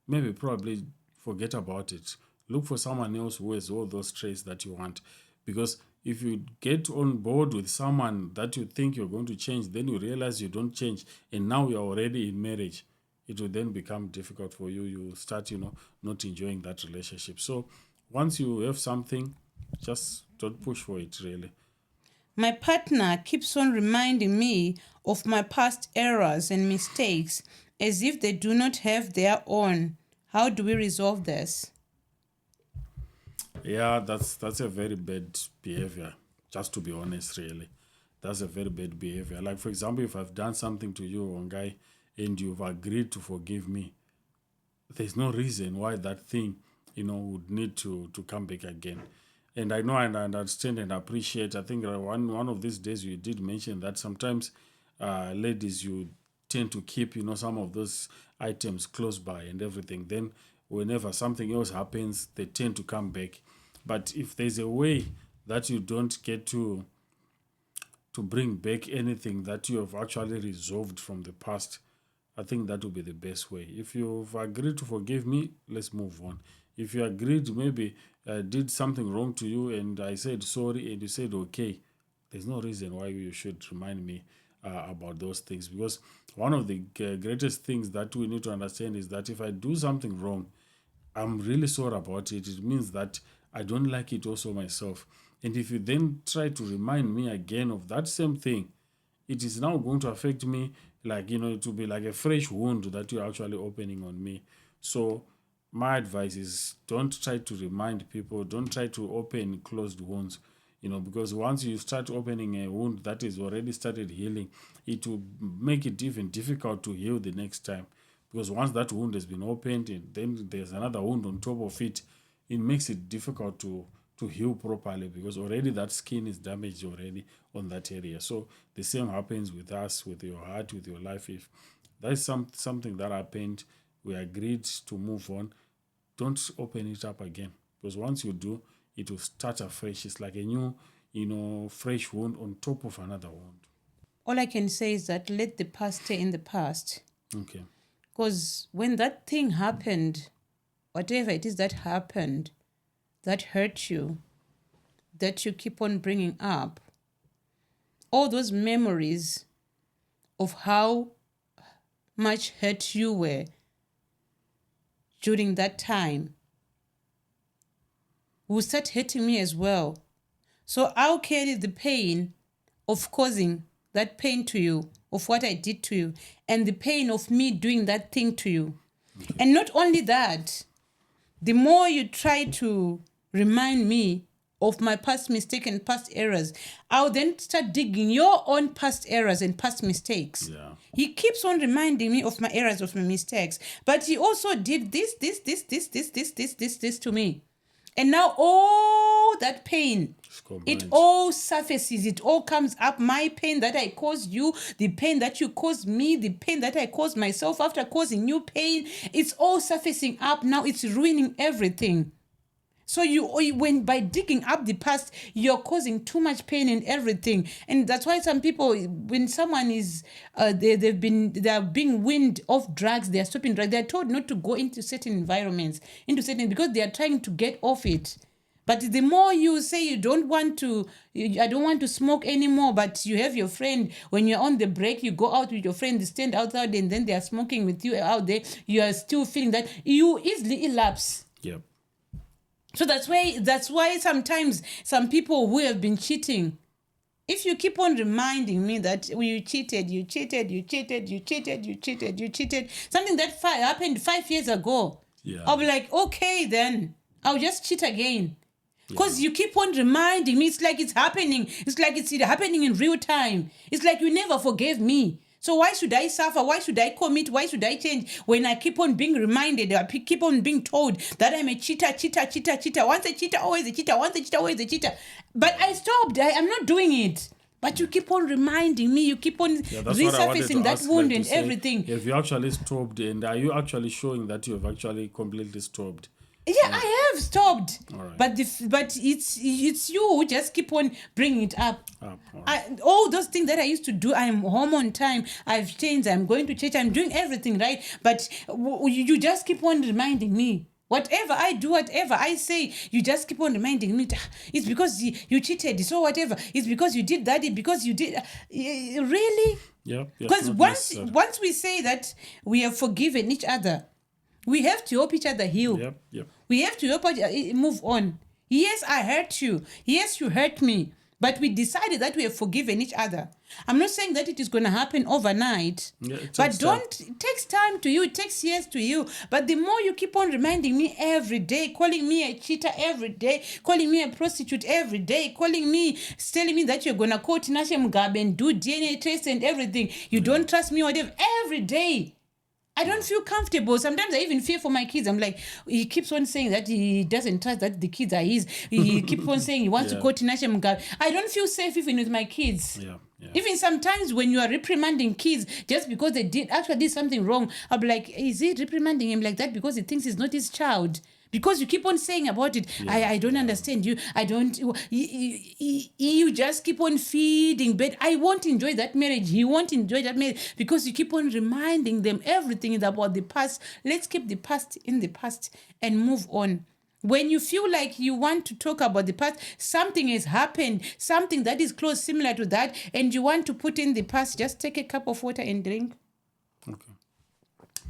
maybe probably forget about it. Look for someone else who has all those traits that you want. Because if you get on board with someone that you think you're going to change, then you realize you don't change, and now you're already in marriage, it will then become difficult for you. You start, not enjoying that relationship. So once you have something, just don't push for it, really. My partner keeps on reminding me of my past errors and mistakes as if they do not have their own. How do we resolve this? Yeah, that's a very bad behavior, just to be honest, really. That's a very bad behavior. Like, for example, if I've done something to you, Vongai, and you've agreed to forgive me, there's no reason why that thing, would need to come back again. And I know and I understand and appreciate. I think one of these days you did mention that sometimes ladies, you tend to keep, some of those items close by and everything. Then whenever something else happens, they tend to come back. But if there's a way that you don't get to bring back anything that you have actually resolved from the past, I think that would be the best way. If you've agreed to forgive me, let's move on. If you agreed, maybe I did something wrong to you and I said sorry and you said okay, there's no reason why you should remind me about those things. Because one of the greatest things that we need to understand is that if I do something wrong, I'm really sorry about it. It means that I don't like it also myself. And if you then try to remind me again of that same thing, it is now going to affect me, like, it will be like a fresh wound that you're actually opening on me. So my advice is don't try to remind people, don't try to open closed wounds, because once you start opening a wound that is already started healing, it will make it even difficult to heal the next time. Because once that wound has been opened and then there's another wound on top of it, it makes it difficult to heal properly, because already that skin is damaged already on that area. So the same happens with us, with your heart, with your life. If there's something that happened, we agreed to move on, don't open it up again, because once you do, it will start afresh. It's like a new, fresh wound on top of another wound. All I can say is that let the past stay in the past. Okay. Because when that thing happened, whatever it is that happened, that hurt you, that you keep on bringing up, all those memories of how much hurt you were during that time will start hurting me as well. So I'll carry the pain of causing that pain to you, of what I did to you, and the pain of me doing that thing to you. Okay. And not only that, the more you try to remind me of my past mistake and past errors, I'll then start digging your own past errors and past mistakes. Yeah. He keeps on reminding me of my errors, of my mistakes, but he also did this to me. And now all that pain, it all surfaces, it all comes up. My pain that I caused you, the pain that you caused me, the pain that I caused myself after causing you pain, it's all surfacing up now. It's ruining everything. So when by digging up the past, you're causing too much pain and everything, and that's why some people, when someone is, they are being weaned off drugs, they are stopping drugs. They are told not to go into certain environments, because they are trying to get off it. But the more you say I don't want to smoke anymore, but you have your friend, when you're on the break, you go out with your friend, they stand outside, and then they are smoking with you out there, you are still feeling that, you easily elapse. Yep. So that's why sometimes some people who have been cheating, if you keep on reminding me that you cheated, something that happened 5 years ago, Yeah. I'll be like, okay, then I'll just cheat again. Because you keep on reminding me, it's like it's happening. It's like it's happening in real time. It's like you never forgave me. So why should I suffer? Why should I commit? Why should I change when I keep on being reminded, I keep on being told that I'm a cheater. Once a cheater, always a cheater. Once a cheater, always a cheater. But I stopped. I'm not doing it. But you keep on reminding me. You keep on resurfacing that wound and everything. Have you actually stopped? And are you actually showing that you have actually completely stopped? Yeah, I have stopped. All right. But it's you who just keep on bringing it up. All right. All those things that I used to do, I'm home on time, I've changed, I'm going to church, I'm doing everything right. But you just keep on reminding me. Whatever I do, whatever I say, you just keep on reminding me. It's because you cheated, so whatever. It's because you did that, because you did. Really? Yeah. Because once we say that we have forgiven each other, we have to help each other heal. Yep. We have to help move on. Yes, I hurt you. Yes, you hurt me. But we decided that we have forgiven each other. I'm not saying that it is going to happen overnight. Yeah, it takes time to you. It takes years to you. But the more you keep on reminding me every day, calling me a cheater every day, calling me a prostitute every day, telling me that you're going to call Tinashe Mugabe and do DNA tests and everything. You don't trust me, whatever. Every day. I don't feel comfortable. Sometimes I even fear for my kids. I'm like, he keeps on saying that he doesn't trust that the kids are his. He keeps on saying he wants to go to Tinashe Mugabe. I don't feel safe even with my kids. Yeah. Even sometimes when you are reprimanding kids just because they did something wrong, I'll be like, is he reprimanding him like that because he thinks he's not his child? Because you keep on saying about it, I don't understand you. I don't. You just keep on feeding. But I won't enjoy that marriage. He won't enjoy that marriage because you keep on reminding them everything is about the past. Let's keep the past in the past and move on. When you feel like you want to talk about the past, something has happened, something that is close, similar to that, and you want to put in the past, just take a cup of water and drink. Okay.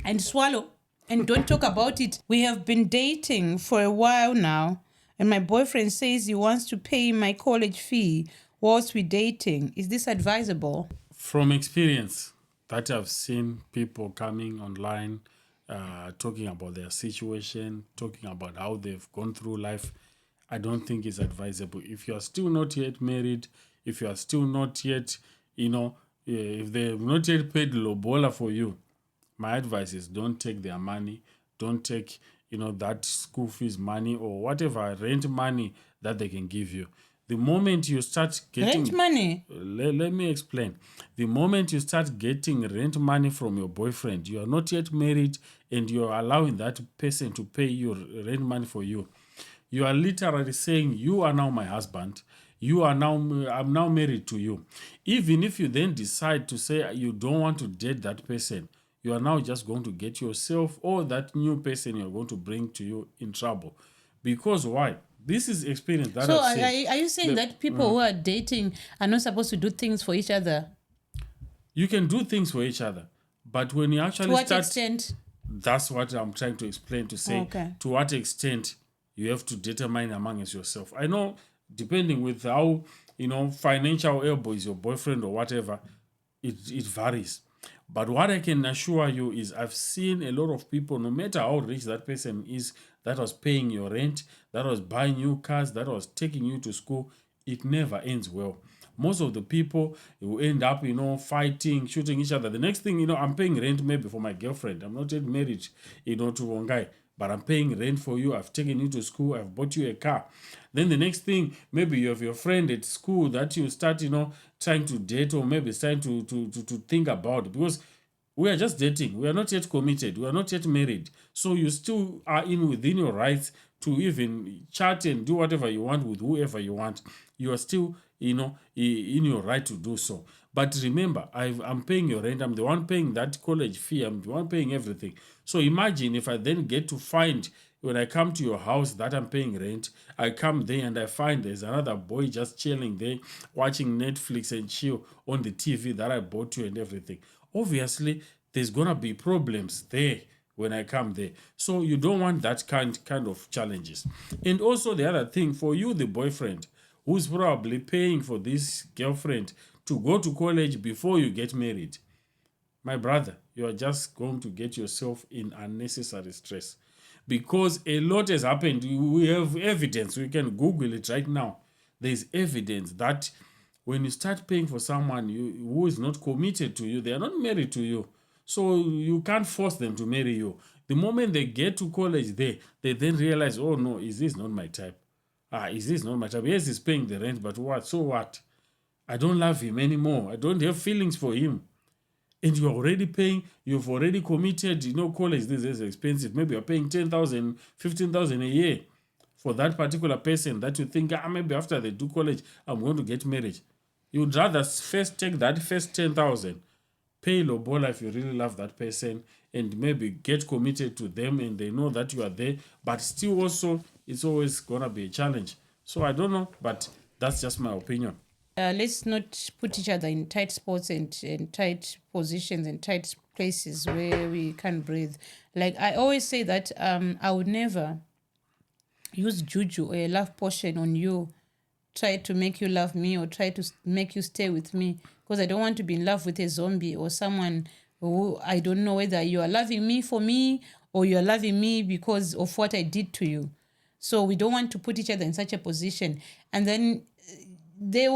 And swallow. And don't talk about it. We have been dating for a while now, and my boyfriend says he wants to pay my college fee whilst we're dating. Is this advisable? From experience, that I've seen people coming online, talking about their situation, talking about how they've gone through life, I don't think it's advisable. If you are still not yet married, if you are still not yet, if they've not yet paid lobola for you, my advice is don't take their money. Don't take, that school fees money or whatever rent money that they can give you. The moment you start getting... Rent money? Let me explain. The moment you start getting rent money from your boyfriend, you are not yet married and you are allowing that person to pay your rent money for you. You are literally saying, you are now my husband. I'm now married to you. Even if you then decide to say you don't want to date that person, you are now just going to get yourself or that new person you're going to bring to you in trouble. Because why? This is experience that I've seen. Are you saying that people who are dating are not supposed to do things for each other? You can do things for each other. But when you actually start... To what extent? That's what I'm trying to explain, to say to what extent you have to determine amongst yourself. I know, depending with how, financial elbow is your boyfriend or whatever, it varies. But what I can assure you is I've seen a lot of people, no matter how rich that person is, that was paying your rent, that was buying you cars, that was taking you to school, it never ends well. Most of the people who end up, fighting, shooting each other. The next thing, I'm paying rent maybe for my girlfriend. I'm not yet married, to Vongai, but I'm paying rent for you. I've taken you to school. I've bought you a car. Then the next thing, maybe you have your friend at school that you start, trying to date or maybe trying to think about, because we are just dating. We are not yet committed. We are not yet married. So you still are within your rights to even chat and do whatever you want with whoever you want, you are still, in your right to do so. But remember, I'm paying your rent. I'm the one paying that college fee. I'm the one paying everything. So imagine if I then get to find, when I come to your house that I'm paying rent, I come there and I find there's another boy just chilling there, watching Netflix and chill on the TV that I bought you and everything. Obviously, there's gonna be problems there when I come there. So you don't want that kind of challenges. And also the other thing, for you, the boyfriend, who's probably paying for this girlfriend to go to college before you get married, my brother, you are just going to get yourself in unnecessary stress, because a lot has happened. We have evidence. We can Google it right now. There's evidence that when you start paying for someone who is not committed to you, they are not married to you. So you can't force them to marry you. The moment they get to college, they then realize, oh no, is this not my type? Is this not my type? Yes, he's paying the rent, but what? So what? I don't love him anymore. I don't have feelings for him. And you're already paying, you've already committed, college this is expensive. Maybe you're paying 10,000, 15,000 a year for that particular person that you think, maybe after they do college, I'm going to get married. You'd rather first take that first 10,000, pay lobola if you really love that person, and maybe get committed to them and they know that you are there. But still also, it's always going to be a challenge. So I don't know, but that's just my opinion. Let's not put each other in tight spots and tight positions and tight places where we can't breathe. Like I always say that I would never use juju or a love potion on you, try to make you love me or try to make you stay with me, because I don't want to be in love with a zombie or someone who I don't know whether you are loving me for me or you are loving me because of what I did to you. So we don't want to put each other in such a position. And then they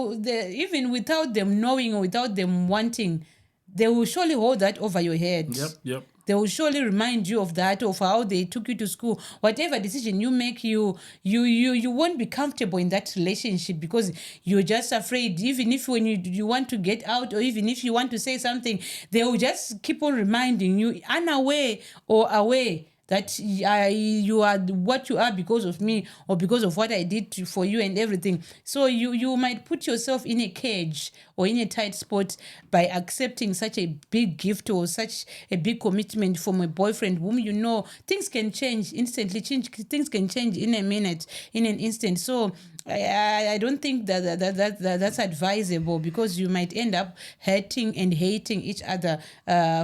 even without them knowing or without them wanting, they will surely hold that over your head. Yep. They will surely remind you of that, of how they took you to school. Whatever decision you make, you won't be comfortable in that relationship because you're just afraid. Even if when you want to get out or even if you want to say something, they will just keep on reminding you, unaware or aware, that you are what you are because of me or because of what I did for you and everything. So you might put yourself in a cage or in a tight spot by accepting such a big gift or such a big commitment from a boyfriend whom you know things can change instantly. Things can change in a minute, in an instant. So I don't think that's advisable, because you might end up hurting and hating each other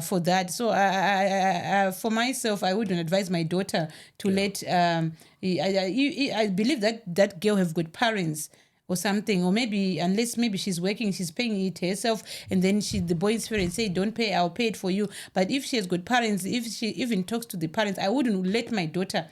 for that. So I for myself, I wouldn't advise my daughter to let. I believe that girl have good parents or something, or maybe unless maybe she's working, she's paying it herself, and then the boy's parents say, don't pay, I'll pay it for you. But if she has good parents, if she even talks to the parents, I wouldn't let my daughter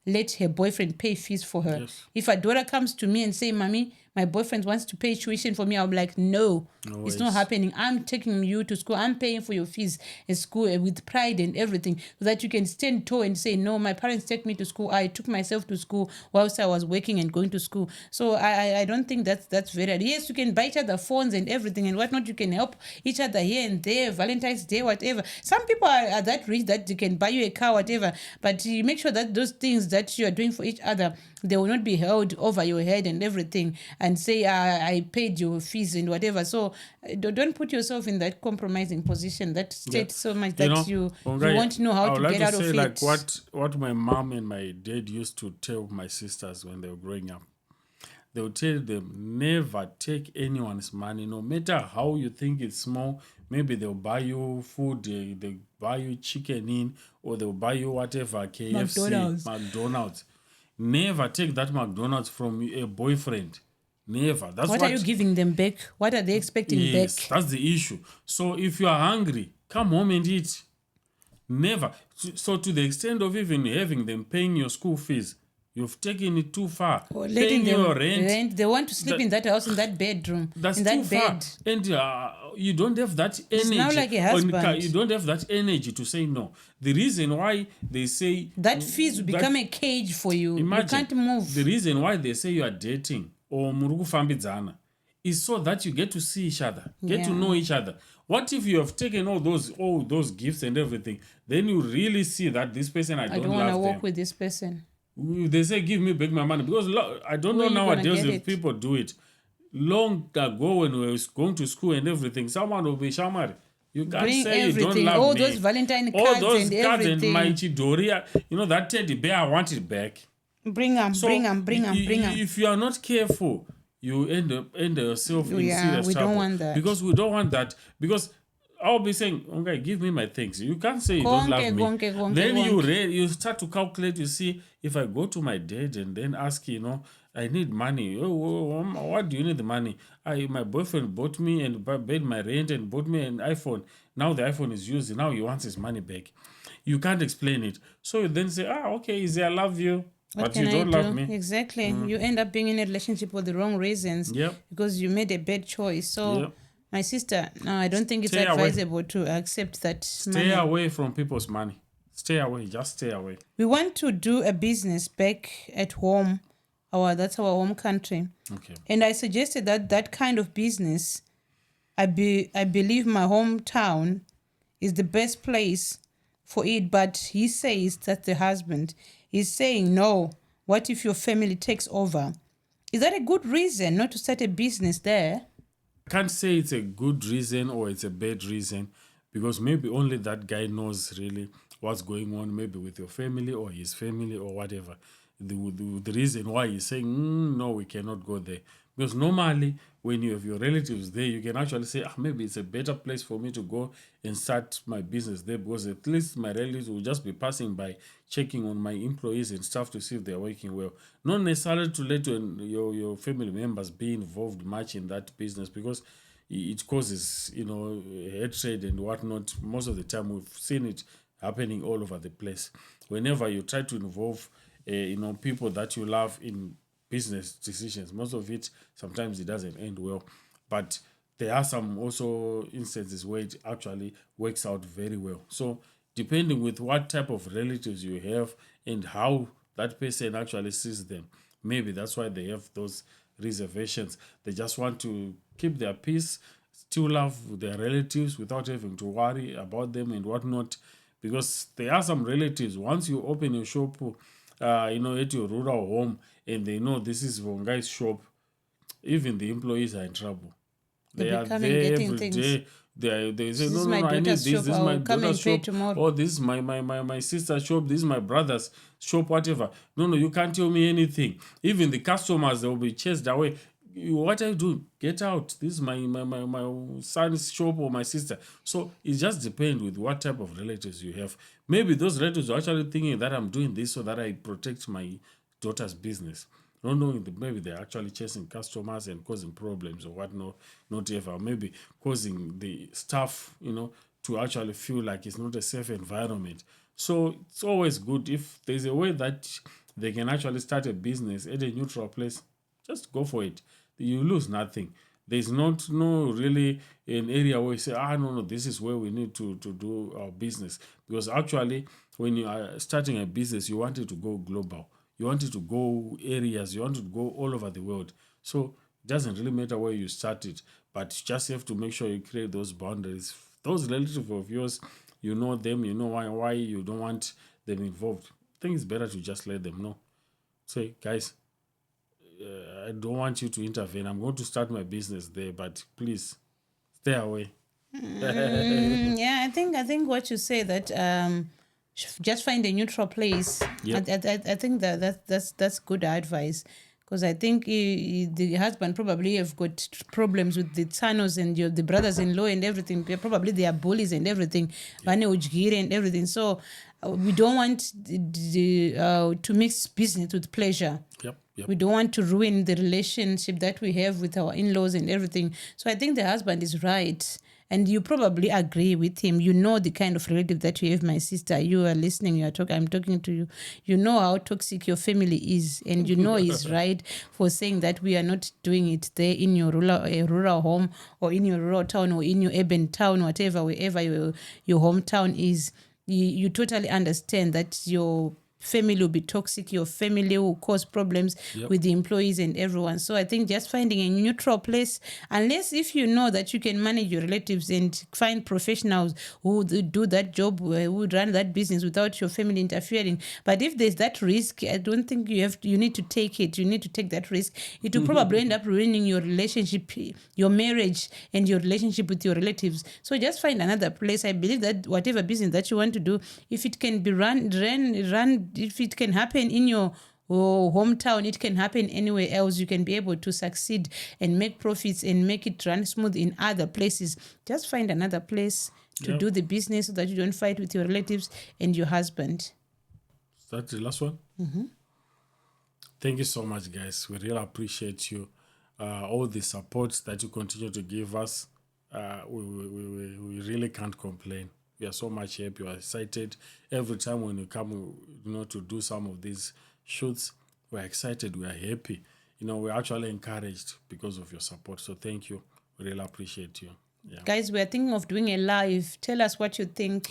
let her boyfriend pay fees for her. Yes. If a daughter comes to me and say, Mommy, my boyfriend wants to pay tuition for me, I'll be like, no, it's not happening. I'm taking you to school. I'm paying for your fees in school with pride and everything, so that you can stand tall and say, no, my parents take me to school. I took myself to school whilst I was working and going to school. So I don't think that's very. Yes, you can buy each other phones and everything and whatnot. You can help each other here and there, Valentine's Day, whatever. Some people are that rich that they can buy you a car, whatever. But you make sure that those things that you are doing for each other, they will not be held over your head and everything and say, I paid your fees and whatever. So don't put yourself in that compromising position that states so much that you won't know how to get out of it. Like what my mom and my dad used to tell my sisters when they were growing up. They would tell them, never take anyone's money, no matter how you think it's small. Maybe they'll buy you food, they'll buy you chicken in, or they'll buy you whatever, KFC, McDonald's. Never take that McDonald's from a boyfriend. Never. That's what are you giving them back? What are they expecting back? Yes, that's the issue. So if you are hungry, come home and eat. Never. So to the extent of even having them paying your school fees, you've taken it too far. Or letting them your rent. They want to sleep in that house, in that bedroom, that's in that too bed. Far. And you don't have that energy. It's now like a husband. You don't have that energy to say no. The reason why they say that fees will become a cage for you. Imagine, you can't move. The reason why they say you are dating or murukufambidzana is so that you get to see each other, get to know each other. What if you have taken all those gifts and everything, then you really see that this person I don't want to walk with this person. They say, give me back my money. Because I don't Where know you gonna nowadays get if it? people do it. Long ago when we was going to school and everything, someone will be shamari. You can't Bring say you don't everything, love all those me. Valentine All cards those and cards and my everything. Chidoria, that teddy bear, I want it back. Bring them, bring So them, bring them, bring them. if you are not careful, you end yourself in Yeah, serious we don't trouble want that. because we don't want that. Because I'll be saying, okay, give me my things. You can't say you don't love Konke, me. konke, konke, Then konke. you start to calculate. You see, if I go to my dad and then ask, I need money. What do you need the money? My boyfriend bought me and paid my rent and bought me an iPhone. Now the iPhone is used. Now he wants his money back. You can't explain it. So you then say, okay, Izzy, I love you, What but can you I don't love do? me. Exactly. You end up being in a relationship for the wrong reasons Yep. because you made a bad choice. So, Yep. my sister, no, I don't think it's Stay away. advisable to accept that Stay money. away from people's money. Stay away. Just stay away. We want to do a business back at home. That's our home country. Okay. And I suggested that kind of business, I believe my hometown is the best place for it. But he says, that the husband is saying, no, what if your family takes over? Is that a good reason not to start a business there? I can't say it's a good reason or it's a bad reason because maybe only that guy knows really what's going on, maybe with your family or his family or whatever. The reason why he's saying, no, we cannot go there. Because normally, when you have your relatives there, you can actually say, maybe it's a better place for me to go and start my business there because at least my relatives will just be passing by, checking on my employees and stuff to see if they're working well. Not necessarily to let your family members be involved much in that business because it causes, hatred and whatnot. Most of the time, we've seen it happening all over the place. Whenever you try to involve, people that you love in business decisions, most of it sometimes it doesn't end well. But there are some also instances where it actually works out very well. So depending with what type of relatives you have and how that person actually sees them, maybe that's why they have those reservations. They just want to keep their peace, still love their relatives without having to worry about them and whatnot. Because there are some relatives, once you open your shop, at your rural home, and they know this is Vongai's shop, even the employees are in trouble. They They'll are be coming there getting every things. day. They say, This no, is no, my no, I need daughter's this. shop. This is I my will come daughter's and pay shop. tomorrow. Or this is my sister's shop. This is my brother's shop, whatever. No, no, you can't tell me anything. Even the customers, they will be chased away. What are you doing? Get out. This is my son's shop or my sister. So it just depends with what type of relatives you have. Maybe those relatives are actually thinking that I'm doing this so that I protect my daughter's business. Not knowing that maybe they're actually chasing customers and causing problems or whatnot, not ever. Maybe causing the staff, to actually feel like it's not a safe environment. So it's always good if there's a way that they can actually start a business at a neutral place, just go for it. You lose nothing. There's not no really an area where you say, no, this is where we need to do our business. Because actually, when you are starting a business, you want it to go global. You want it to go areas. You want it to go all over the world. So it doesn't really matter where you start it, but you just have to make sure you create those boundaries. Those relatives of yours, you know them, you know why you don't want them involved. I think it's better to just let them know. Say, guys, I don't want you to intervene. I'm going to start my business there, but please stay away. Yeah, I think what you say that just find a neutral place. Yep. I think that's good advice because I think the husband probably have got problems with the Thanos and the brothers-in-law and everything. Probably they are bullies and everything, and everything. So we don't want to mix business with pleasure. Yep. We don't want to ruin the relationship that we have with our in-laws and everything. So I think the husband is right. And you probably agree with him. You know the kind of relative that you have, my sister. You are listening, I'm talking to you. You know how toxic your family is. And you know he's right for saying that we are not doing it there in your rural home or in your rural town or in your urban town, wherever your hometown is. You totally understand that your family will be toxic, your family will cause problems with the employees and everyone. So I think just finding a neutral place, unless if you know that you can manage your relatives and find professionals who do that job, who run that business without your family interfering. But if there's that risk, I don't think you need to take it. You need to take that risk. It will probably end up ruining your relationship, your marriage, and your relationship with your relatives. So just find another place. I believe that whatever business that you want to do, if it can be run, if it can happen in your hometown, it can happen anywhere else. You can be able to succeed and make profits and make it run smooth in other places. Just find another place to do the business so that you don't fight with your relatives and your husband. That's the last one. Thank you so much, guys. We really appreciate you. All the support that you continue to give us. We really can't complain. We are so much happy. We are excited every time when you come, to do some of these shoots. We're excited. We are happy. We're actually encouraged because of your support. So thank you. We really appreciate you. Yeah. Guys, we are thinking of doing a live. Tell us what you think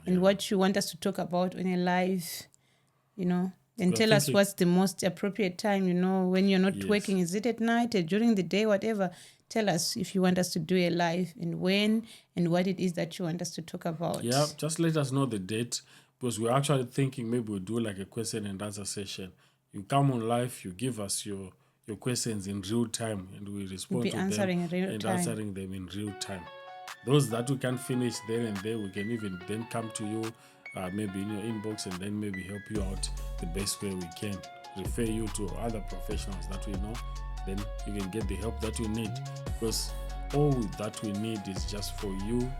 and what you want us to talk about on a live, and tell us what's the most appropriate time, when you're not working. Is it at night or during the day, whatever? Tell us if you want us to do a live and when and what it is that you want us to talk about. Yeah, just let us know the date, because we're actually thinking maybe we'll do like a question and answer session. You come on live, you give us your questions in real time, and we respond to them answering them in real time. Those that we can finish there and there, we can even then come to you, maybe in your inbox, and then maybe help you out the best way we can. Refer you to other professionals that we know. Then you can get the help that you need, because all that we need is just for you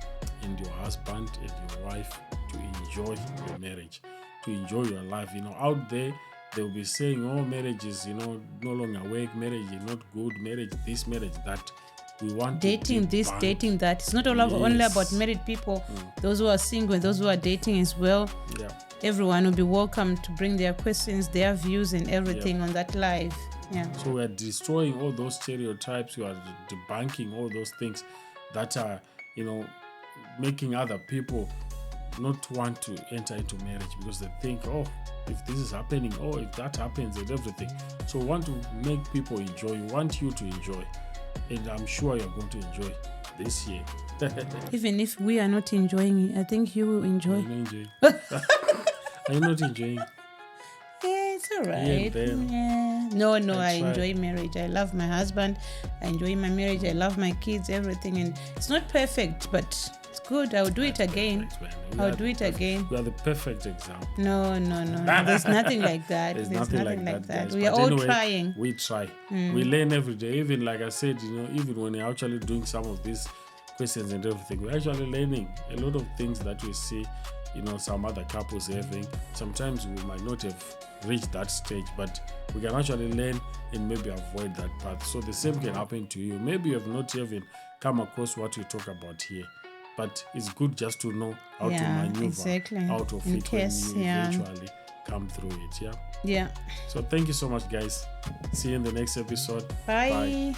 and your husband and your wife to enjoy your marriage, to enjoy your life. Out there they'll be saying, oh, marriage is no longer work, marriage is not good, marriage this, marriage that. We want dating this, dating that. It's not only about married people. Those who are single and those who are dating as well. Everyone will be welcome to bring their questions, their views and everything on that live. So we're destroying all those stereotypes. We are debunking all those things that are, making other people not want to enter into marriage, because they think, oh, if this is happening, oh, if that happens and everything. So we want to make people enjoy. We want you to enjoy. And I'm sure you're going to enjoy this year. Even if we are not enjoying it, I think you will enjoy. Are you not enjoying? Yeah, it's all right. No, I enjoy marriage. I love my husband. I enjoy my marriage. I love my kids, everything. And it's not perfect, but it's good. I'll do it again. I'll do it again. We are the perfect example. No. There's nothing like that. There's nothing like that. We are all trying. We try. We learn every day. Even like I said, even when you're actually doing some of these questions and everything, we're actually learning a lot of things that we see, some other couples having. Sometimes we might not have reached that stage, but we can actually learn and maybe avoid that path. So the same can happen to you. Maybe you have not even come across what we talk about here, but it's good just to know how to maneuver out of it when you eventually come through it. Yeah. Yeah. So thank you so much, guys. See you in the next episode. Bye.